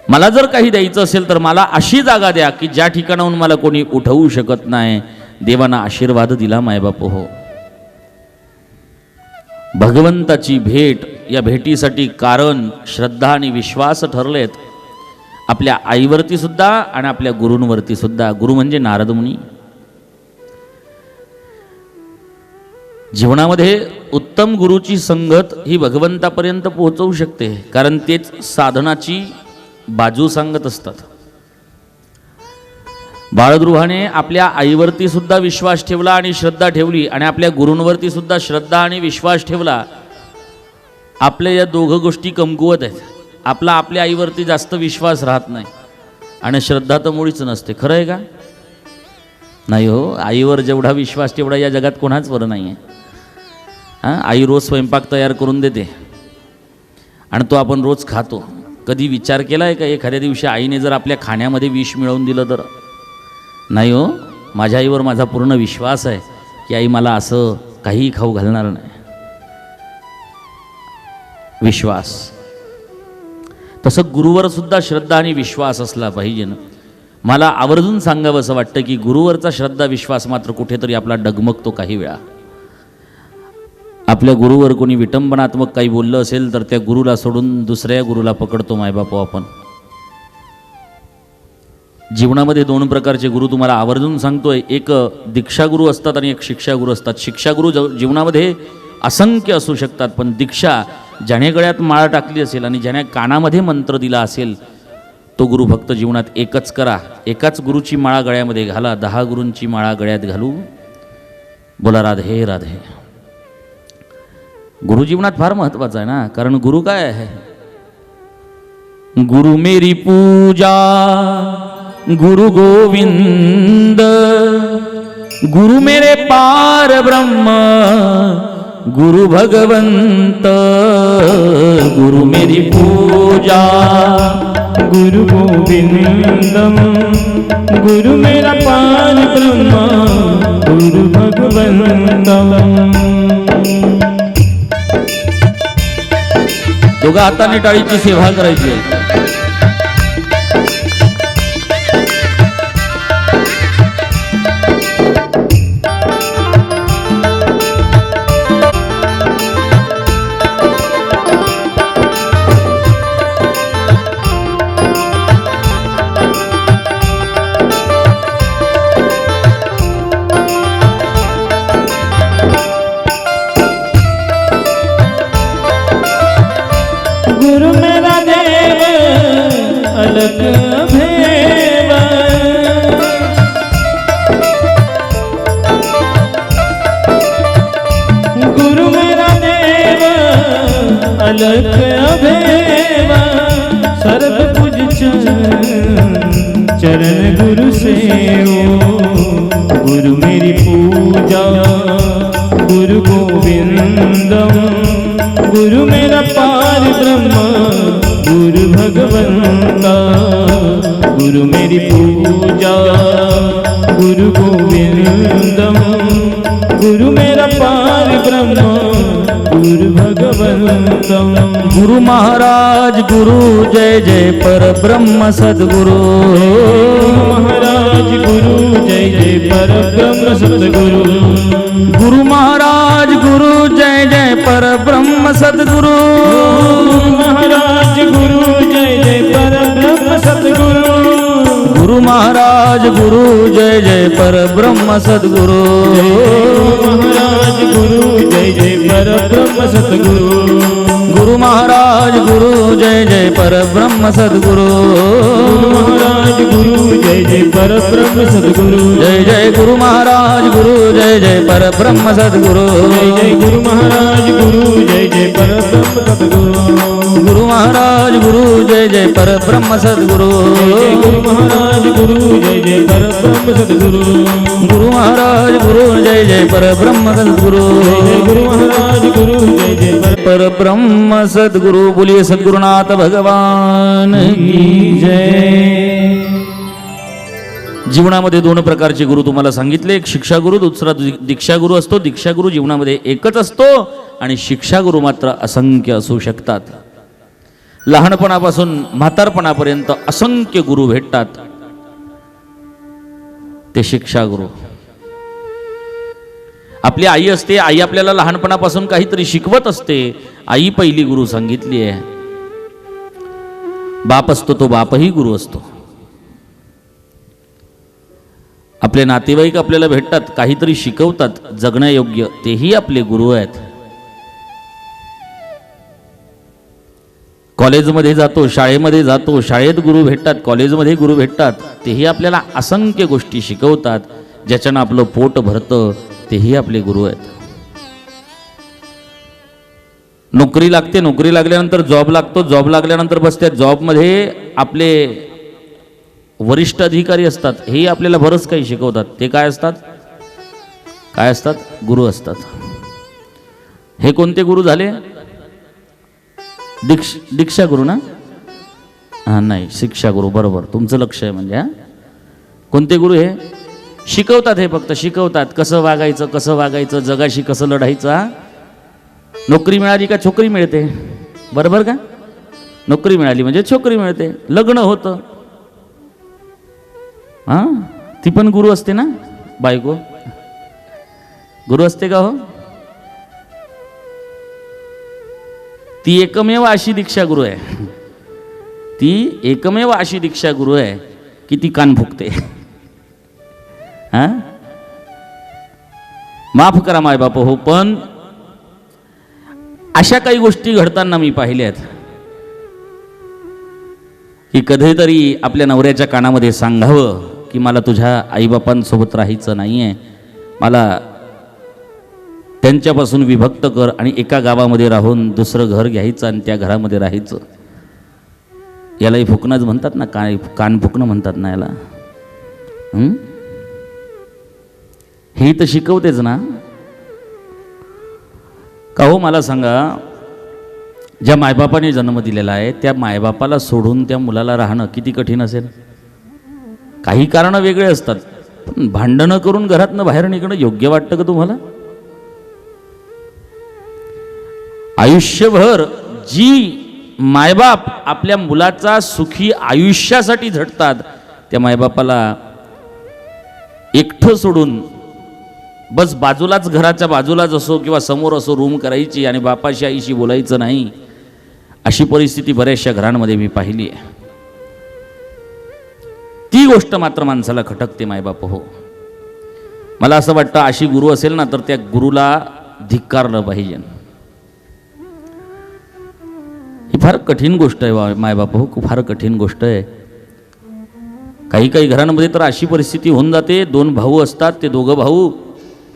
मला जर काही द्यायचं असेल तर मला अशी जागा द्या की ज्या ठिकाणाहून मला कोणी उठवू शकत नाही. देवाना आशीर्वाद दिला मायबापू हो. भगवंताची भेट, या भेटीसाठी कारण श्रद्धा आणि विश्वास ठरलेत. आपल्या आईवरती सुद्धा आणि आपल्या गुरूंवरती सुद्धा. गुरु म्हणजे नारद मुनी. जीवनामध्ये उत्तम गुरुची संगत ही भगवंतापर्यंत पोहोचवू शकते, कारण तेच साधनाची बाजू सांगत असतात. बाळद्रुहाने आपल्या आईवरती सुद्धा विश्वास ठेवला आणि श्रद्धा ठेवली आणि आपल्या गुरूंवरती सुद्धा श्रद्धा आणि विश्वास ठेवला. आपल्या या दोघं गोष्टी कमकुवत आहेत. आपला आपल्या आईवरती जास्त विश्वास राहत नाही आणि श्रद्धा तर मुळीच नसते. खरं आहे का? नाही हो, आईवर जेवढा विश्वास तेवढा या जगात कोणाचवर नाही आहे. हां, आई रोज स्वयंपाक तयार करून देते आणि तो आपण रोज खातो. कधी विचार केला आहे का एखाद्या दिवशी आईने जर आपल्या खाण्यामध्ये विष मिळवून दिलं तर? नाही हो, माझ्या आईवर माझा पूर्ण विश्वास आहे की आई मला असं काहीही खाऊ घालणार नाही. विश्वास. तसं गुरुवर सुद्धा श्रद्धा आणि विश्वास असला पाहिजे ना. मला आवर्जून सांगावं असं वाटतं की गुरुवरचा श्रद्धा विश्वास मात्र कुठेतरी आपला डगमगतो काही वेळा. आपल्या गुरुवर कोणी विटंबनात्मक काही बोललं असेल तर त्या गुरुला सोडून दुसऱ्या गुरुला पकडतो मायबापो आपण. जीवनामध्ये दोन प्रकारचे गुरु तुम्हाला आवर्जून सांगतोय. एक दीक्षागुरू असतात आणि एक शिक्षागुरू असतात. शिक्षागुरू जीवनामध्ये असंख्य असू शकतात, पण दीक्षा ज्याने गळ्यात माळ टाकली असेल आणि ज्याने कानामध्ये मंत्र दिला असेल तो गुरु फक्त जीवनात एकच करा. एकाच गुरुची माळा गळ्यामध्ये घाला, 10 गुरूंची माळा गळ्यात घालू. बोला राधे राधे. गुरु जीवनात फार महत्वाचा आहे ना. कारण गुरु काय आहे? गुरु मेरी पूजा गुरु गोविंद, गुरु मेरे पार ब्रह्म गुरु भगवंत. गुरु मेरी पूजा गुरु गोविंदम, गुरु मेरा पार ब्रह्म गुरु भगवंतम. दोघा हाताने टाळीची सेवा करायची आहे. गुरु मेरा देव अलग भेव, गुरु मेरा देव अलग भेव. सर्व पूज चरण गुरु सेवो. गुरु मेरी पूजा गुरु गोविंदम, गुरु मेरा पार ब्रह्म गुरु भगवंता. गुरु मेरी पूजा गुरु गोविंदम, गुरु मेरा पार ब्रह्म गुरु भगवंतम. गुरु महाराज गुरु जय जय पर ब्रह्म सद्गुरु. महाराज गुरु जय जय पर ब्रह्म सद्गुरु. गुरु महाराज गुरु जय जय पर ब्रह्म सद्गुरु. महाराज गुरु जय जय पर ब्रह्म सद्गुरु. गुरु महाराज गुरु जय जय पर ब्रह्म सद्गुरु. महाराज गुरु जय जय पर ब्रह्म सद्गुरु. गुरु महाराज गुरु जय जय पर ब्रह्म सद्गुरु. महाराज गुरु जय जय पर ब्रह्म सद्गुरु. जय जय गुरु महाराज गुरु जय जय पर ब्रह्म सद्गुरु. जय जय गुरु महाराज गुरु जय जय पर ब्रह्म सद्गुरु. गुरु महाराज गुरु जय जय पर ब्रह्म सद्गुरु. गुरु महाराज गुरु जय जय पर ब्रह्म सद्गुरु. गुरु महाराज गुरु जय जय पर ब्रह्म सद्गुरु. गुरु महाराज गुरु जय जय पर ब्रह्म सद्गुरु. बोलिए सद्गुरुनाथ भगवान की जय. जीवनामध्ये दोन प्रकारचे गुरु तुम्हाला सांगितले. एक शिक्षागुरु, दुसरा दीक्षागुरु असतो. दीक्षागुरु जीवनामध्ये एकच असतो आणि शिक्षागुरु मात्र असंख्य असू शकतात. लहानपणापासून म्हातारपणापर्यंत असंख्य गुरु भेटतात. ते शिक्षागुरु. आपली आई असते. आई आपल्याला लहानपणापासून काहीतरी शिकवत असते. आई पहिली गुरु सांगितली आहे. बाप असतो तो बापही गुरु असतो. आपले नातेवाईक आपल्याला भेटतात, काहीतरी शिकवतात जगण्यायोग्य, तेही आपले गुरु आहेत. कॉलेजमध्ये जातो, शाळेमध्ये जातो, शाळेत गुरु भेटतात, कॉलेजमध्ये गुरु भेटतात, तेही आपल्याला असंख्य गोष्टी शिकवतात. ज्याच्यानं आपलं पोट भरतं तेही आपले गुरु आहेत. नोकरी लागते, नोकरी लागल्यानंतर जॉब लागतो, जॉब लागल्यानंतर बस त्या जॉबमध्ये आपले वरिष्ठ अधिकारी असतात, हे आपल्याला बरंच काही शिकवतात. ते काय असतात? काय असतात? गुरु असतात. हे कोणते गुरु झाले? दीक्षा गुरु ना? हां, नाही, शिक्षा गुरु, बरोबर, तुमचं लक्ष आहे म्हणजे. कोणते गुरु? हे शिकवतात, हे फक्त शिकवतात कसं वागायचं, कसं वागायचं, जगाशी कसं लढायचं. नोकरी मिळाली का छोकरी मिळते, बरोबर का? नोकरी मिळाली म्हणजे छोकरी मिळते, लग्न होतं. हां, ती पण गुरु असते ना, बायको गुरु असते का हो? ती एकमेव अशी दीक्षा गुरु आहे, ती एकमेव अशी दीक्षा गुरु आहे की ती कान फुकते. हां, माफ करा माय बाप हो, पण अशा काही गोष्टी घडताना मी पाहिल्यात की कधीतरी आपल्या नवऱ्याच्या कानामध्ये सांगावं की मला तुझ्या आईबापांसोबत राहायचं नाहीये, मला त्यांच्यापासून विभक्त कर आणि एका गावामध्ये राहून दुसरं घर घ्यायचं आणि त्या घरामध्ये राहायचं. यालाही फुकणंच म्हणतात ना, कान फुकणं म्हणतात ना याला. हे तर शिकवतेच ना. का हो, मला सांगा, ज्या मायबापाने जन्म दिलेला आहे त्या मायबापाला सोडून त्या मुलाला राहणं किती कठीण असेल. काही कारणं वेगळे असतात, पण भांडणं करून घरातनं बाहेर निघणं योग्य वाटतं का तुम्हाला? आयुष्यभर जी मायबाप आपल्या मुलाचा सुखी आयुष्यासाठी झटतात, त्या मायबापाला एकटं सोडून बस बाजूलाच, घराच्या बाजूलाच असो किंवा समोर असो, रूम करायची आणि बापाशी आईशी बोलायचं नाही, अशी परिस्थिती बऱ्याचशा घरांमध्ये मी पाहिली आहे. ती गोष्ट मात्र माणसाला खटकते मायबाप हो. मला असं वाटतं अशी गुरु असेल ना तर त्या गुरुला धिक्कारलं पाहिजे. ही फार कठीण गोष्ट आहे मायबाप हो, फार कठीण गोष्ट आहे. काही काही घरांमध्ये तर अशी परिस्थिती होऊन जाते, दोन भाऊ असतात, ते दोघं भाऊ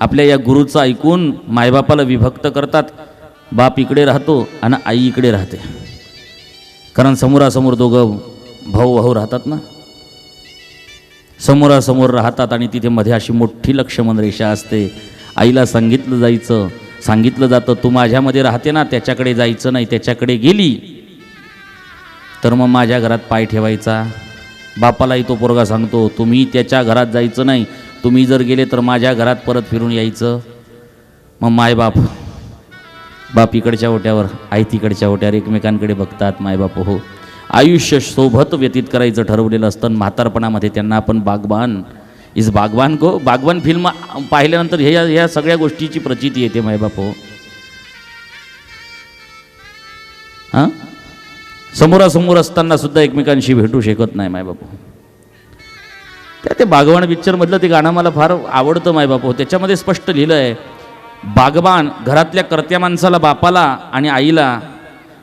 आपल्या या गुरुचं ऐकून मायबापाला विभक्त करतात. बाप इकडे राहतो आणि आई इकडे राहते, कारण समोरासमोर दोघं भाऊ भाऊ राहतात ना, समोरासमोर राहतात आणि तिथे मध्ये अशी मोठी लक्ष्मण रेषा असते. आईला सांगितलं जातं तू माझ्यामध्ये राहते ना, त्याच्याकडे जायचं नाही, त्याच्याकडे गेली तर मग माझ्या घरात पाय ठेवायचा. बापालाही तो पोरगा सांगतो तुम्ही त्याच्या घरात जायचं नाही, तुम्ही जर गेले तर माझ्या घरात परत फिरून यायचं. मग बाप इकडच्या ओट्यावर, आई तिकडच्या ओट्यावर एकमेकांकडे बघतात. मायबाप हो, आयुष्य सोबत व्यतीत करायचं ठरवलेलं असतं. म्हातारपणामध्ये त्यांना आपण बागवान फिल्म पाहिल्यानंतर ह्या सगळ्या गोष्टीची प्रचिती येते मायबाप हो. हां, समोरासमोर असताना सुद्धा एकमेकांशी भेटू शकत नाही मायबाप हो. ते बागवान पिक्चरमधलं ते गाणं मला फार आवडतं मायबाप हो. त्याच्यामध्ये स्पष्ट लिहिलं आहे, बागवान घरातल्या कर्त्या माणसाला, बापाला आणि आईला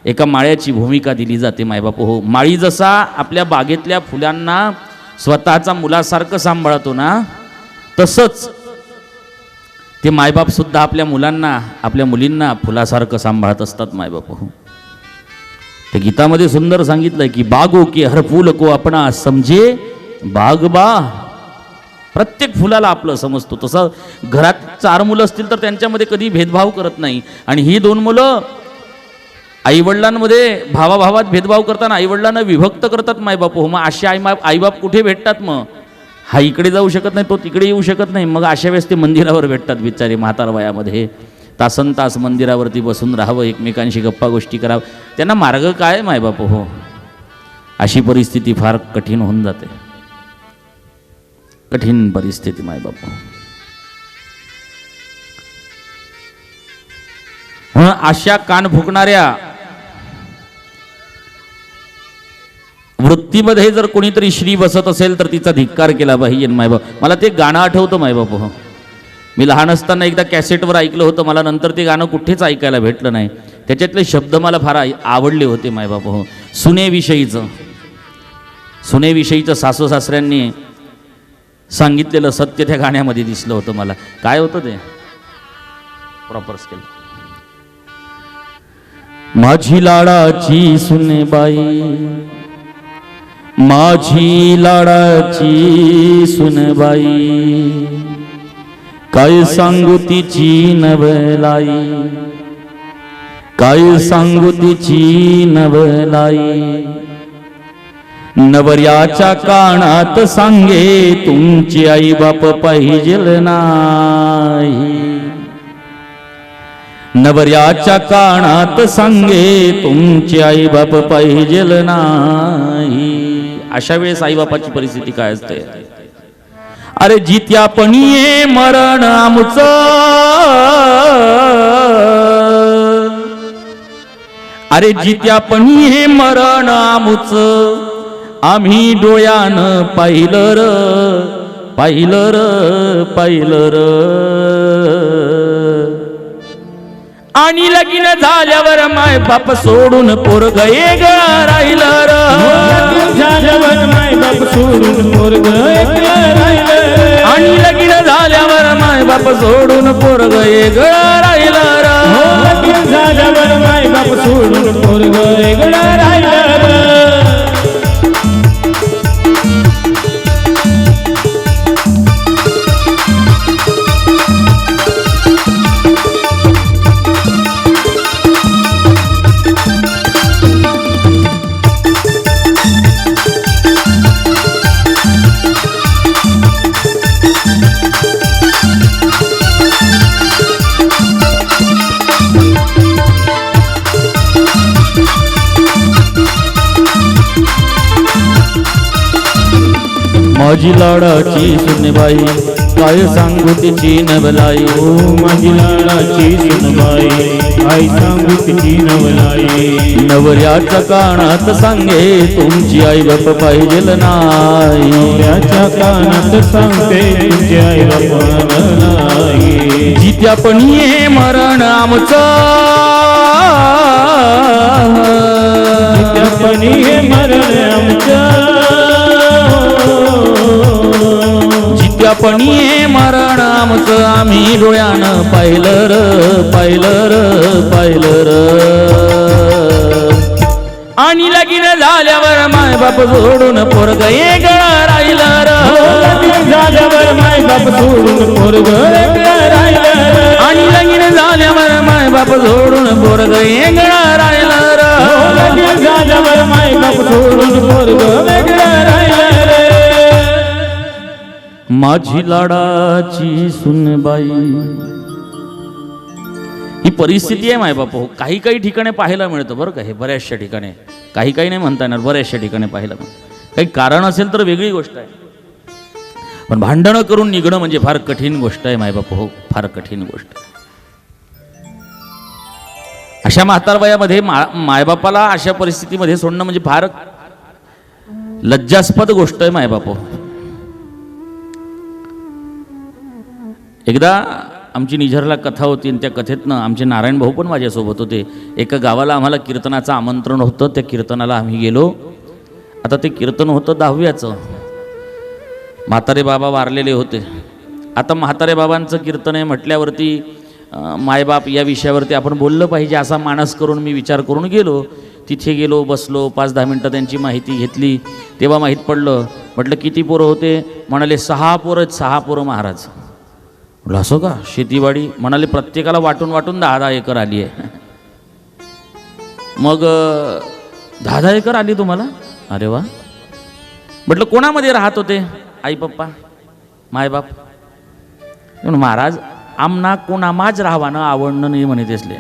एका माळ्याची भूमिका दिली जाते मायबाप हो. माळी जसा आपल्या बागेतल्या फुलांना स्वतःचा मुलासारखं सांभाळतो ना, तसंच ते मायबाप सुद्धा आपल्या मुलांना, आपल्या मुलींना फुलासारखं सांभाळत असतात मायबाप हो. ते गीतामध्ये सुंदर सांगितलंय की बागो के हर फूल को अपना समझे बागबा. प्रत्येक फुलाला आपलं समजतो. तसं घरात 4 मुलं असतील तर त्यांच्यामध्ये कधी भेदभाव करत नाही. आणि ही 2 मुलं आईवडिलांमध्ये भावाभावात भेदभाव करताना आईवडिलांना विभक्त करतात मायबाप हो. मग असे आईबाप कुठे भेटतात? मग हा इकडे जाऊ शकत नाही, तो तिकडे येऊ शकत नाही. मग अशा वेळेस ते मंदिरावर भेटतात बिचारे म्हातार वयामध्ये. तासन तास मंदिरावरती बसून राहावं, एकमेकांशी गप्पा गोष्टी करावं. त्यांना मार्ग काय मायबाप हो? अशी परिस्थिती फार कठीण होऊन जाते. कठीण परिस्थिती मायबाप. अशा कान फुकणाऱ्या वृत्तीमध्ये जर कोणीतरी श्री बसत असेल तर तिचा धिक्कार केला पाहिजे मायबाप. मला ते गाणं आठवतं मायबाप हो. मी लहान असताना एकदा कॅसेटवर ऐकलं होतं, मला नंतर ते गाणं कुठेच ऐकायला भेटलं नाही. त्याच्यातले शब्द मला फार आवडले होते मायबाप हो. सुनेविषयीचं सासू सासऱ्यांनी सांगितलेलं सत्य त्या गाण्यामध्ये दिसलं होतं मला. काय होतं ते प्रॉपर स्केल. माझी लाडाची सुनेबाई, माझी लाडाची सुनबाई, काय सांगू तिची नवलाई, काय सांगू तिची नवलाई. नवऱ्याच्या कानात सांगे तुमची आई बाप पाहिजेल नाही. नवऱ्याच्या कानात सांगे तुमची आई बाप पाहिजेल नाही. अशा वेळेस आई बापाची परिस्थिती काय असते? अरे जित्यापणी मरण आमचं, अरे जित्यापणी हे मरण आमचं, आम्ही डोळ्यानं पाहिलं र, पाहिलं र, पाहिलं र. आणि लगीन झाल्यावर माय बाप सोडून पोरग एकला राहिलं र. झाल्यावर माय बाप सोडून पोरग एकला राहिलं. आणि लगीन झाल्यावर माय बाप सोडून पोरग एकला राहिलं र. लगीन झाल्यावर माय बाप सोडून पोरग एकला राहिलं. माझी लाडाची सुनबाई, काय सांगू तिची नवलाई. ओ माझी लाडाची सुनबाई, काय सांगू तिची नवलाई. नवऱ्याच्या कानात सांगे तुमची आई बाप पाहिजेल नाही. नवऱ्याच्या कानात सांगते तुमची आई बाप नाही. जित्यापणी हे मरण आमचं, जित्यापणी हे मरण आमचं, जित्यापणी हे मरण आमचं, आम्ही डोळ्यानं पाहिलं र, पाहिलं र, पाहिलं र. आणि लगीन झाल्यावर माय बाप सोडून पोरग एकला राहिलं र. लगीन झाल्यावर माय बाप सोडून पोरग एकला राहिलं. आणि लगीन झाल्यावर माय बाप सोडून पोरग एकला राहिलं र. लगीन झाल्यावर माय बाप सोडून पोरग एकला राहिलं. माझी लाडाची सुनबाई. ही परिस्थिती आहे माय बाप. काही काही ठिकाणी पाहायला मिळतं बरं का, हे बऱ्याचशा ठिकाणी, काही काही नाही म्हणता येणार, बऱ्याचशा ठिकाणी पाहायला मिळतं. काही कारण असेल तर वेगळी गोष्ट आहे, पण भांडणं करून निघणं म्हणजे फार कठीण गोष्ट आहे माय बाप हो, फार कठीण गोष्ट. अशा म्हातारवयामध्ये मायबापाला अशा परिस्थितीमध्ये सोडणं म्हणजे फार लज्जास्पद गोष्ट आहे माय बाप. एकदा आमची निझरला कथा होती आणि त्या कथेतनं आमचे नारायण भाऊ पण माझ्यासोबत होते. एका गावाला आम्हाला कीर्तनाचं आमंत्रण होतं. त्या कीर्तनाला आम्ही गेलो. आता ते कीर्तन होतं 10व्याचं. म्हातारे बाबा वारलेले होते. आता म्हातारे बाबांचं कीर्तन आहे म्हटल्यावरती मायबाप या विषयावरती आपण बोललं पाहिजे असा मानस करून मी विचार करून गेलो. तिथे गेलो, बसलो, 5-10 मिनटं त्यांची माहिती घेतली. तेव्हा माहीत पडलं. म्हटलं किती पोरं होते? म्हणाले 6 पोरं. 6 पोरं महाराज. म्हटलं असं का? शेतीवाडी? म्हणाले प्रत्येकाला वाटून वाटून 10-10 एकर आली आहे. मग 10-10 एकर आली तुम्हाला? अरे वा. म्हटलं कोणामध्ये राहत होते? आई पप्पा मायबाप. महाराज आमना कोणामाच राहावानं आवडणं नाही म्हणे तेसले.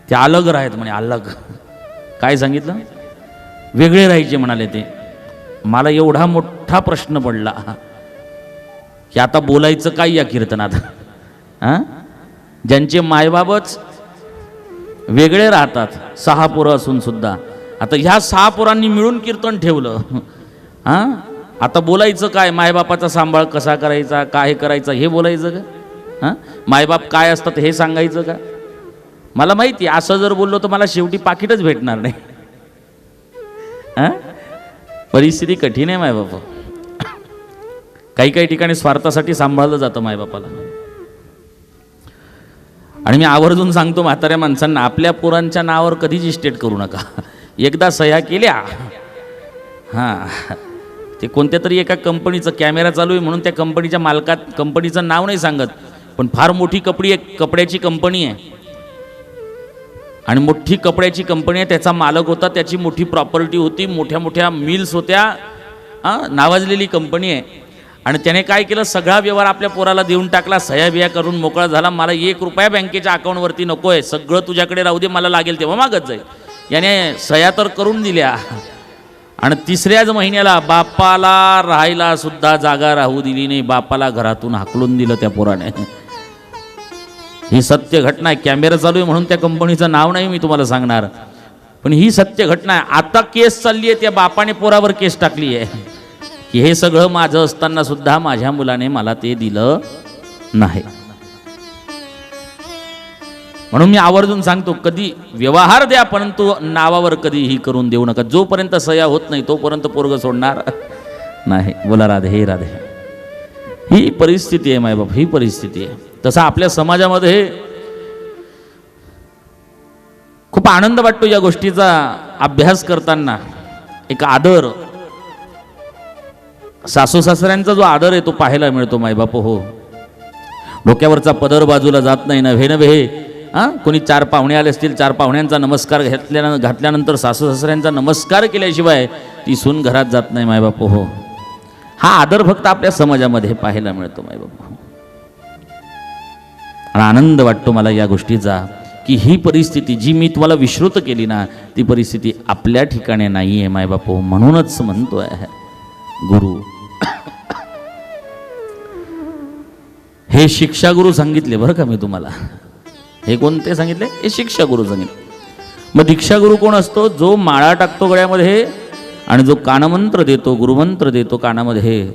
ते अलग राहत म्हणे. अलग काय सांगितलं? वेगळे राहायचे म्हणाले ते. मला एवढा मोठा प्रश्न पडला की आता बोलायचं काय या कीर्तनात. हां, ज्यांचे मायबाबच वेगळे राहतात 6 पोरं असून सुद्धा, आता ह्या 6 पोरांनी मिळून कीर्तन ठेवलं. हां, आता बोलायचं काय? मायबापाचा सांभाळ कसा करायचा, काय करायचं हे बोलायचं का? हां, मायबाप काय असतात हे सांगायचं का? मला माहिती आहे असं जर बोललो तर मला शेवटी पाकिटच भेटणार नाही. हां, परिस्थिती कठीण आहे मायबाप. काही काही ठिकाणी स्वार्थासाठी सांभाळलं जातं मायबापाला. आणि मी आवर्जून सांगतो म्हाताऱ्या माणसांना, आपल्या पोरांच्या नावावर कधीच इस्टेट करू नका. एकदा सह्या केल्या हां, ते कोणत्या तरी एका कंपनीचं कॅमेरा चालू आहे म्हणून त्या कंपनीच्या मालकात कंपनीचं नाव नाही सांगत, पण फार मोठी कपड्याची कंपनी आहे आणि मोठी कपड्याची कंपनी आहे. त्याचा मालक होता, त्याची मोठी प्रॉपर्टी होती, मोठ्या मोठ्या मिल्स होत्या, नावाजलेली कंपनी आहे. आणि त्याने काय केलं, सगळा व्यवहार आपल्या पोराला देऊन टाकला, सह्या बिया करून मोकळा झाला. मला 1 रुपया बँकेच्या अकाउंटवरती नको आहे, सगळं तुझ्याकडे राहू दे, मला लागेल तेव्हा मागत जाईल. याने सह्या तर करून दिल्या आणि 3ऱ्याच महिन्याला बापाला राहायला सुद्धा जागा राहू दिली नाही, बापाला घरातून हाकलून दिलं त्या पोराने. ही सत्य घटना आहे. कॅमेरा चालू आहे म्हणून त्या कंपनीचं नाव नाही मी तुम्हाला सांगणार, पण ही सत्य घटना आहे. आता केस चालली आहे, त्या बापाने पोरावर केस टाकली आहे की हे सगळं माझं असताना सुद्धा माझ्या मुलाने मला ते दिलं नाही. म्हणून मी आवर्जून सांगतो, कधी व्यवहार द्या परंतु नावावर कधीही करून देऊ नका. जोपर्यंत सह्या होत नाही तोपर्यंत पोरग सोडणार नाही. बोला राधे हे राधे. ही परिस्थिती आहे मायबाप, ही परिस्थिती आहे. तसा आपल्या समाजामध्ये खूप आनंद वाटतो या गोष्टीचा अभ्यास करताना. एक आदर, सासू सासऱ्यांचा जो आदर आहे तो पाहायला मिळतो मायबाप. हो, डोक्यावरचा पदर बाजूला जात नाही. नव्हे नव्हे कोणी 4 पाहुणे आले असतील, 4 पाहुण्यांचा नमस्कार घातल्यानंतर सासू सासऱ्यांचा नमस्कार केल्याशिवाय ती सून घरात जात नाही मायबाप. हो, हा आदर फक्त आपल्या समाजामध्ये पाहायला मिळतो मायबाप. आणि आनंद वाटतो मला या गोष्टीचा की ही परिस्थिती जी मी तुम्हाला विश्रुत केली ना, ती परिस्थिती आपल्या ठिकाणी नाही आहे मायबाप. म्हणूनच म्हणतोय गुरु हे शिक्षा गुरु सांगितले बरं का मी तुम्हाला. हे कोणते सांगितले? हे शिक्षा गुरु सांगितले. मग दीक्षा गुरु कोण असतो? जो माळा टाकतो गळ्यामध्ये आणि जो कानमंत्र देतो, गुरुमंत्र देतो कानामध्ये,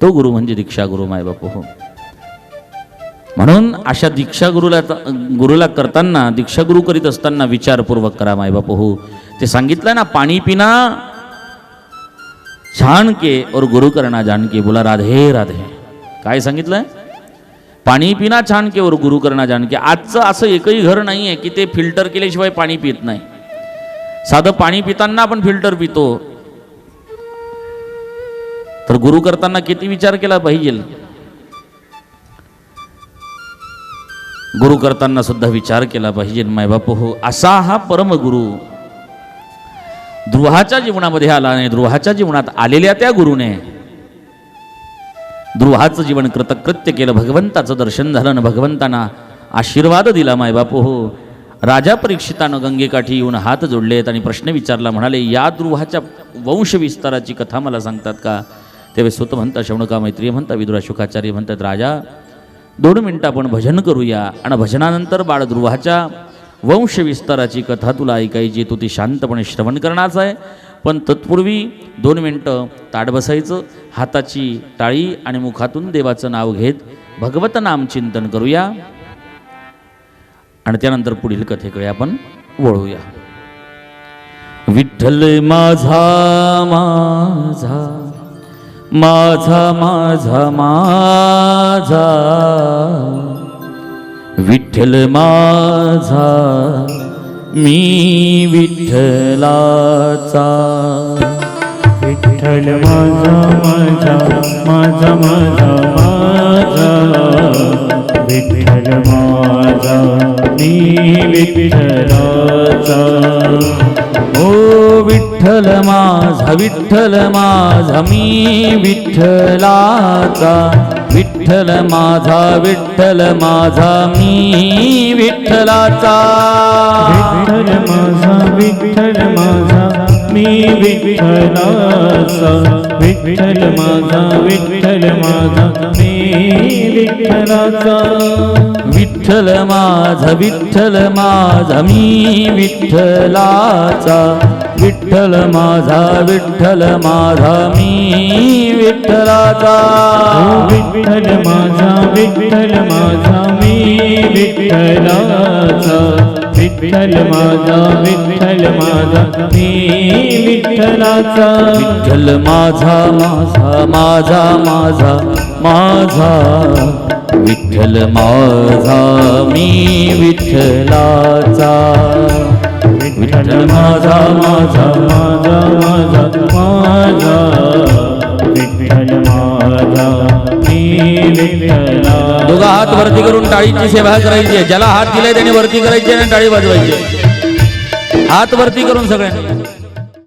तो गुरु म्हणजे दीक्षा गुरु मायबाप. हो, म्हणून अशा दीक्षा गुरुला करताना, दीक्षा गुरु करीत असताना विचारपूर्वक करा मायबाप. हो, ते सांगितलं ना, पाणी पिना छान के और गुरु करना जान के. बोला राधे राधे. काय सांगितलंय? पाणी पिना छान के और गुरु करना जान के. आजचं असं एकही घर नाही आहे की ते फिल्टर केल्याशिवाय पाणी पित नाही. साधं पाणी पिताना आपण फिल्टर पितो, तर गुरु करताना किती विचार केला पाहिजे. गुरु करताना सुद्धा विचार केला पाहिजे मायबाप. हो, असा हा परमगुरु ध्रुवाच्या जीवनामध्ये आला नाही. ध्रुवाच्या जीवनात आलेल्या त्या गुरुने ध्रुवाचं जीवन कृतकृत्य केलं. भगवंताचं दर्शन झालं ना, भगवंतांना आशीर्वाद दिला मायबाप. हो, राजा परीक्षितानं गंगेकाठी येऊन हात जोडलेत आणि प्रश्न विचारला. म्हणाले, या ध्रुवाच्या वंश विस्ताराची कथा मला सांगतात का? तेव्हा सुत म्हणतात, शौनका मैत्रिय म्हणतात, विदुरा शुकाचार्य म्हणतात, राजा 2 मिनिटं आपण भजन करूया आणि भजनानंतर बाळ ध्रुवाच्या वंश विस्ताराची कथा तुला ऐकायची, तू ती शांतपणे श्रवण करण्याचं आहे. पण तत्पूर्वी 2 मिनिटं ताट बसायचं, हाताची टाळी आणि मुखातून देवाचं नाव घेत भगवत नाम चिंतन करूया आणि त्यानंतर पुढील कथेकडे आपण वळूया. विठ्ठल माझा माझा माझा माझा माझा, विठ्ठल माझा मी विठ्ठलाचा. विठ्ठल माझा माझा माझा माझा माझा, विठ्ठल माझा मी विठ्ठलाचा. ओ विठ्ठल माझा मी विठ्ठलाचा. विठ्ठल माझा मी विठ्ठलाचा. विठ्ठल माझा मी विठ्ठलाचा. विठ्ठल माझा मी विठ्ठलाचा. विठ्ठल माझा मी विठ्ठलाचा. विठ्ठल माझा मी विठ्ठलाचा. विठ्ठल माझा मी विठ्ठलाचा. विठ्ठल माझा मी विठ्ठलाचा. विठ्ठल माझा माझा माझा, विठ्ठल माझा मी विठ्ठलाचा. विठ्ठल माझा माझा माझा माझा विठ्ठला दोघा हात वरती करून टाळीची सेवा करायची आहे. ज्याला हात दिलाय त्याने वरती करायची आणि टाळी वाजवायची. हात वरती करून सगळ्यांनी